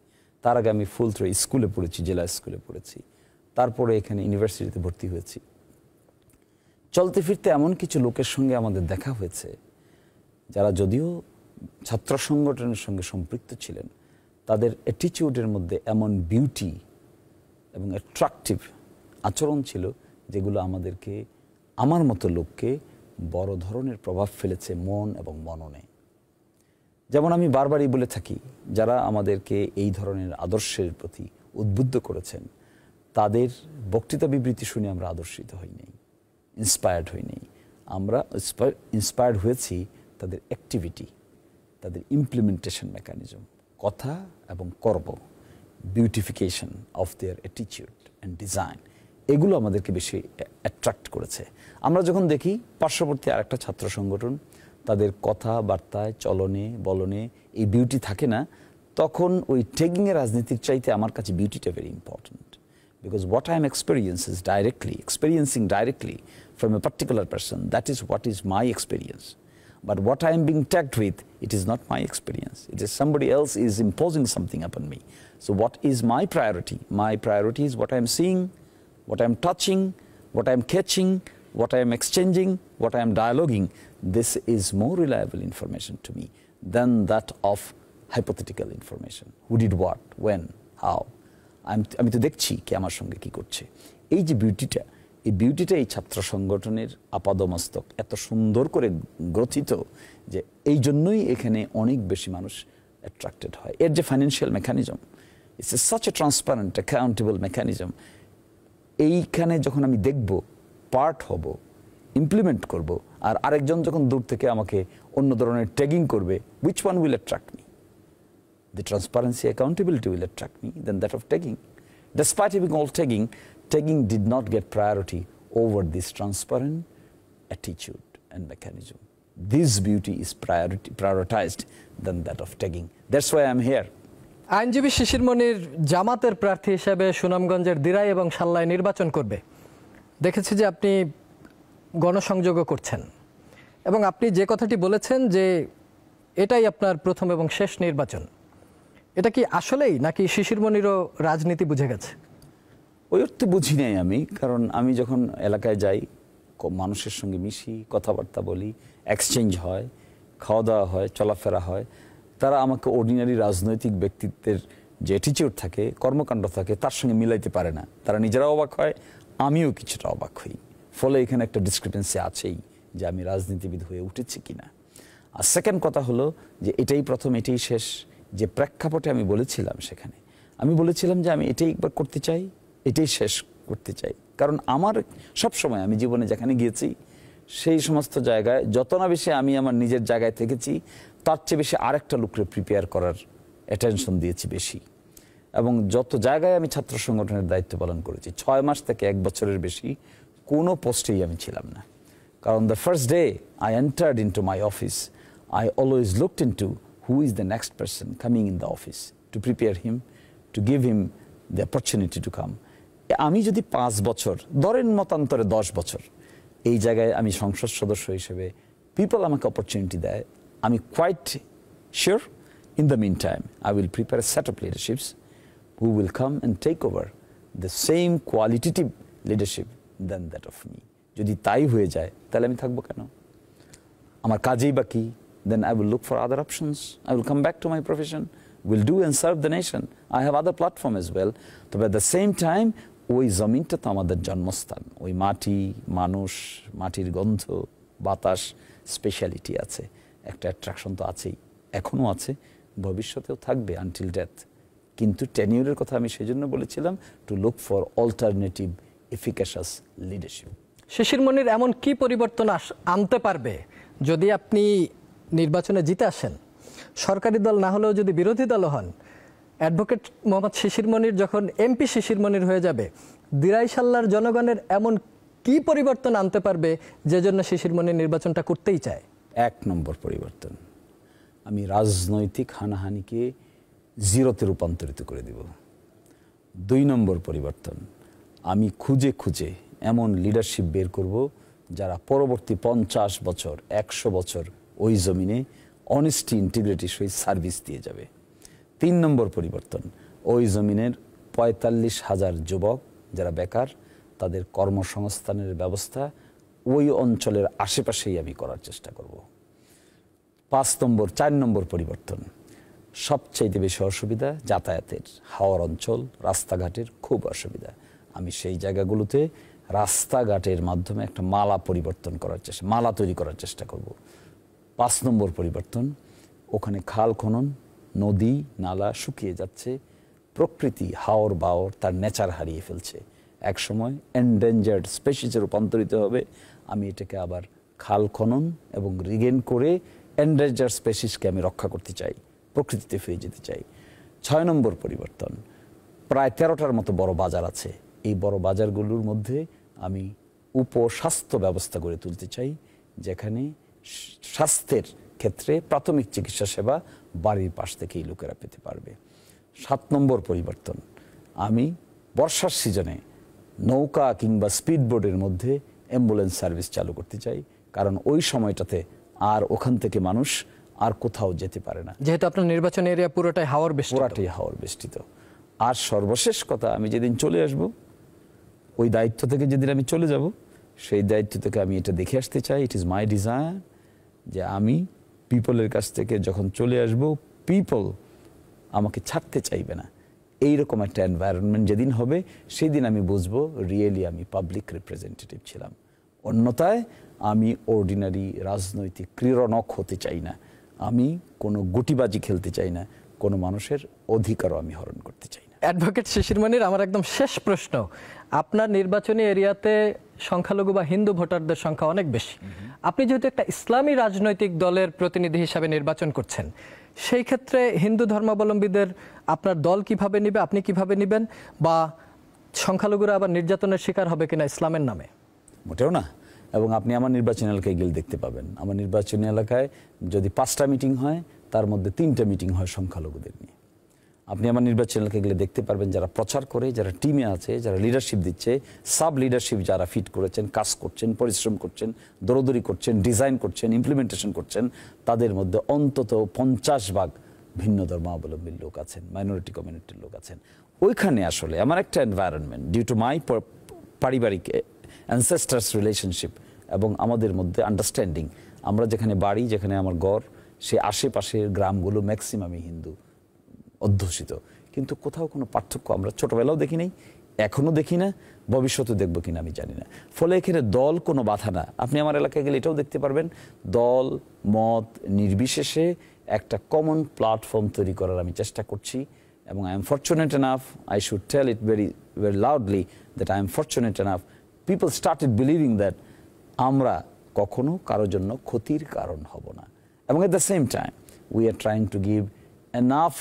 তার আগে আমি ফুলথ্রো স্কুলে পড়েছি, জেলা স্কুলে পড়েছি। তারপরে এখানে ইউনিভার্সিটিতে ভর্তি হয়েছি। চলতে ফিরতে এমন কিছু লোকের সঙ্গে আমাদের দেখা হয়েছে যারা যদিও ছাত্র সংগঠনের সঙ্গে সম্পৃক্ত ছিলেন, তাদের অ্যাটিটিউডের মধ্যে এমন বিউটি এবং অ্যাট্রাকটিভ আচরণ ছিল যেগুলো আমাদেরকে, আমার মতো লোককে বড় ধরনের প্রভাব ফেলেছে মন এবং মননে। যেমন আমি বারবারই বলে থাকি, যারা আমাদেরকে এই ধরনের আদর্শের প্রতি উদ্বুদ্ধ করেছেন, তাদের বক্তৃতা বিবৃতি শুনে আমরা আদর্শিত হইনি, ইন্সপায়ার্ড হইনি। আমরা ইন্সপায়ার্ড হয়েছি তাদের অ্যাক্টিভিটি, তাদের ইমপ্লিমেন্টেশন মেকানিজম, কথা এবং কর্ম, beautification of their attitude and design, এগুলো আমাদেরকে বেশি অ্যাট্রাক্ট করেছে। আমরা যখন দেখি পার্শ্ববর্তী আরেকটা ছাত্র সংগঠন, তাদের কথাবার্তায়, চলনে বলনে এই বিউটি থাকে না, তখন ওই ট্যাগিংয়ের রাজনীতির চাইতে আমার কাছে বিউটিটা very important. Because what I am experiencing directly from a particular person, that is what is my experience. But what I am being tagged with, it is not my experience. It is somebody else is imposing something upon me. So what is my priority? My priority is what I am seeing, what I am touching, what I am catching, what I am exchanging, what I am dialoguing. This is more reliable information to me than that of hypothetical information. Who did what, when, how. আমি তো দেখছি কে আমার সঙ্গে কি করছে। এই যে বিউটিটা, এই ছাত্র সংগঠনের আপাদমস্তক এত সুন্দর করে গ্রথিত যে এই জন্যই এখানে অনেক বেশি মানুষ অ্যাট্রাক্টেড হয়। এর যে financial mechanism, it's a such a transparent accountable mechanism. এইখানে যখন আমি দেখব, পার্ট হব, ইমপ্লিমেন্ট করব, আর আরেকজন যখন দূর থেকে আমাকে অন্য ধরনের ট্যাগিং করবে, which one will attract me? The transparency, accountability will attract me than that of tagging. Despite having all tagging did not get priority over this transparent attitude and mechanism. This beauty is prioritized than that of tagging. That's why I'm here. আইনজীবী শিশির মনির জামাতের প্রার্থী হিসেবে সুনামগঞ্জের দিরাই এবং সাল্লায় নির্বাচন করবে। দেখেছি যে আপনি গণসংযোগও করছেন এবং আপনি যে কথাটি বলেছেন যে এটাই আপনার প্রথম এবং শেষ নির্বাচন, এটা কি আসলেই, নাকি শিশির মনিরও রাজনীতি বুঝে গেছে? ওই অর্থে বুঝি নাই আমি, কারণ আমি যখন এলাকায় যাই, মানুষের সঙ্গে মিশি, কথাবার্তা বলি, এক্সচেঞ্জ হয়, খাওয়া দাওয়া হয়, চলাফেরা হয়, তারা আমাকে অর্ডিনারি রাজনৈতিক ব্যক্তিত্বের যে অ্যাটিটিউড থাকে, কর্মকাণ্ড থাকে, তার সঙ্গে মিলাইতে পারে না। তারা নিজেরাও অবাক হয়, আমিও কিছুটা অবাক হই। ফলে এখানে একটা ডিসক্রিপেন্সি আছেই যে আমি রাজনীতিবিদ হয়ে উঠেছি কিনা। আর সেকেন্ড কথা হলো যে এটাই প্রথম, এটাই শেষ। যে প্রেক্ষাপটে আমি বলেছিলাম, সেখানে আমি বলেছিলাম যে আমি এটাই একবার করতে চাই, এটাই শেষ করতে চাই। কারণ আমার সবসময় আমি জীবনে যেখানে গিয়েছি সেই সমস্ত জায়গায় যত না বেশি আমি আমার নিজের জায়গায় থেকেছি, তার চেয়ে বেশি আরেকটা লোককে প্রিপেয়ার করার অ্যাটেনশন দিয়েছি বেশি। এবং যত জায়গায় আমি ছাত্র সংগঠনের দায়িত্ব পালন করেছি, 6 মাস থেকে 1 বছরের বেশি কোনো পোস্টেই আমি ছিলাম না। কারণ the first day I entered into my office, I always looked into who is the next person coming in the office to prepare him, to give him the opportunity to come. আমি যদি 5 বছর ধরেন, মতান্তরে 10 বছর এই জায়গায় আমি সংসদ সদস্য হিসেবে পিপল আমাকে অপরচুনিটি দেয়, আমি quite sure in the mean time I will prepare a set of leaderships who will come and take over the same qualitative leadership than that of me. যদি তাই হয়ে যায় তাহলে আমি থাকবো কেন? আমার কাজেই বাকি। Then I will look for other options. I will come back to my profession, will do and serve the nation. I have other platform as well. But at the same time, ওই জমিনটা তো আমাদের জন্মস্থান, ওই মাটি, মানুষ, মাটির গন্ধ, বাতাস, স্পেশালিটি আছে, একটা অ্যাট্রাকশন তো আছেই, এখনও আছে, ভবিষ্যতেও থাকবে আনটিল ডেথ। কিন্তু টেনিউরের কথা আমি সেজন্য বলেছিলাম, to look for alternative efficacious leadership. Shishir Monir এমন কি পরিবর্তন আনতে পারবে যদি আপনি নির্বাচনে জিতে আসেন, সরকারি দল না হলেও যদি বিরোধী দল হন, অ্যাডভোকেট মোহাম্মদ শিশির মনির যখন এমপি শিশির মনির হয়ে যাবে, দিরাইশাল্লার জনগণের এমন কি পরিবর্তন আনতে পারবে যে জন্য শিশির মনির নির্বাচনটা করতেই চায়? 1 নম্বর পরিবর্তন, আমি রাজনৈতিক হানাহানিকে জিরোতে রূপান্তরিত করে দিব। 2 নম্বর পরিবর্তন, আমি খুঁজে খুঁজে এমন লিডারশিপ বের করব যারা পরবর্তী 50 বছর 100 বছর ওই জমিনে অনেস্টি ইন্টিগ্রিটি সহিত সার্ভিস দিয়ে যাবে। 3 নম্বর পরিবর্তন, ওই জমিনের 45,000 যুবক যারা বেকার, তাদের কর্মসংস্থানের ব্যবস্থা ওই অঞ্চলের আশেপাশেই আমি করার চেষ্টা করব। 4 নম্বর পরিবর্তন, সবচাইতে বেশি অসুবিধা যাতায়াতের, হাওড় অঞ্চল, রাস্তাঘাটের খুব অসুবিধা। আমি সেই জায়গাগুলোতে রাস্তাঘাটের মাধ্যমে একটা মালা তৈরি করার চেষ্টা করব। 5 নম্বর পরিবর্তন, ওখানে খাল খনন, নদী নালা শুকিয়ে যাচ্ছে, প্রকৃতি হাওর বাওর তার নেচার হারিয়ে ফেলছে, একসময় এন্ডেঞ্জার্ড স্পেসিসে রূপান্তরিত হবে। আমি এটাকে আবার খাল খনন এবং রিগেন করে এন্ডেঞ্জার্ড স্পেসিসকে আমি রক্ষা করতে চাই, প্রকৃতিতে ফিরে যেতে চাই। 6 নম্বর পরিবর্তন, প্রায় 13টার মতো বড় বাজার আছে, এই বড় বাজারগুলোর মধ্যে আমি উপস্বাস্থ্য ব্যবস্থা গড়ে তুলতে চাই, যেখানে স্বাস্থ্যের ক্ষেত্রে প্রাথমিক চিকিৎসা সেবা বাড়ির পাশ থেকেই লোকেরা পেতে পারবে। 7 নম্বর পরিবর্তন, আমি বর্ষার সিজনে নৌকা কিংবা স্পিডবোটের মধ্যে অ্যাম্বুলেন্স সার্ভিস চালু করতে চাই, কারণ ওই সময়টাতে আর ওখান থেকে মানুষ আর কোথাও যেতে পারে না, যেহেতু আপনার নির্বাচন এরিয়া পুরোটাই হাওর বেষ্টিত। আর সর্বশেষ কথা, আমি যেদিন চলে আসব, ওই দায়িত্ব থেকে যেদিন আমি চলে যাব, সেই দায়িত্ব থেকে আমি এটা দেখে আসতে চাই, ইট ইজ মাই ডিজায়ার, যে আমি পিপলের কাছ থেকে যখন চলে আসব, পিপল আমাকে ছাড়তে চাইবে না। এইরকম একটা এনভায়রনমেন্ট যেদিন হবে, সেই দিন আমি বুঝবো রিয়েলি আমি পাবলিক রিপ্রেজেন্টেটিভ ছিলাম। অন্যথায় আমি অর্ডিনারি রাজনৈতিক ক্রীড়নক হতে চাই না, আমি কোনো গুটিবাজি খেলতে চাই না, কোনো মানুষের অধিকারও আমি হরণ করতে চাই না। অ্যাডভোকেট শিশির মনির, আমার একদম শেষ প্রশ্ন, আপনার নির্বাচনী এরিয়াতে সংখ্যালঘু বা হিন্দু ভোটারদের সংখ্যা অনেক বেশি, আপনি যেহেতু একটা ইসলামী রাজনৈতিক দলের প্রতিনিধি হিসাবে নির্বাচন করছেন, সেই ক্ষেত্রে হিন্দু ধর্মাবলম্বীদের আপনার দল কিভাবে নেবে, আপনি কিভাবে নেবেন, বা সংখ্যালঘুরা আবার নির্যাতনের শিকার হবে কিনা ইসলামের নামে? মোটেও না। এবং আপনি আমার নির্বাচনী এলাকায় গেলে দেখতে পাবেন, আমার নির্বাচনী এলাকায় যদি 5টা মিটিং হয়, তার মধ্যে 3টা মিটিং হয় সংখ্যালঘুদের নিয়ে। আপনি আমার নির্বাচনী এলাকায় গেলে দেখতে পারবেন, যারা প্রচার করে, যারা টিমে আছে, যারা লিডারশিপ দিচ্ছে, সাব লিডারশিপ যারা ফিট করেছেন, কাজ করছেন, পরিশ্রম করছেন, দৌড়দৌড়ি করছেন, ডিজাইন করছেন, ইমপ্লিমেন্টেশন করছেন, তাদের মধ্যে অন্তত 50% ভিন্ন ধর্মাবলম্বীর লোক আছেন, মাইনরিটি কমিউনিটির লোক আছেন। ওইখানে আসলে আমার একটা এনভায়রনমেন্ট, ডিউ টু মাই পারিবারিক অ্যানসেস্টার্স রিলেশনশিপ এবং আমাদের মধ্যে আন্ডারস্ট্যান্ডিং, আমরা যেখানে বাড়ি, যেখানে আমার ঘর, সে আশেপাশের গ্রামগুলো ম্যাক্সিমামই হিন্দু অধ্যুষিত, কিন্তু কোথাও কোনো পার্থক্য আমরা ছোটবেলাও দেখি নাই, এখনো দেখি না, ভবিষ্যতে দেখবো কিনা আমি জানি না। ফলে এখানে দল কোনো বাধা না। আপনি আমার এলাকায় গেলে এটাও দেখতে পারবেন, দল মত নির্বিশেষে একটা কমন প্ল্যাটফর্ম তৈরি করার আমি চেষ্টা করছি। এবং I am fortunate enough, I should tell it very very loudly that I am fortunate enough, people started believing that আমরা কখনো কারোর জন্য ক্ষতির কারণ হব না। এবং at the same time we are trying to give enough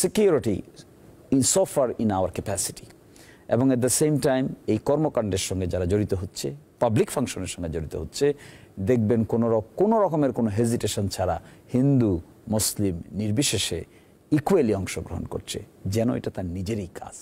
security in so far in our capacity. এবং এট দ্য সেম টাইম এই কর্মকাণ্ডের সঙ্গে যারা জড়িত হচ্ছে, পাবলিক ফাংশনের সঙ্গে জড়িত হচ্ছে, দেখবেন কোনো রকমের কোনো হেজিটেশন ছাড়া হিন্দু মুসলিম নির্বিশেষে ইকুয়ালি অংশগ্রহণ করছে, যেন এটা তার নিজেরই কাজ।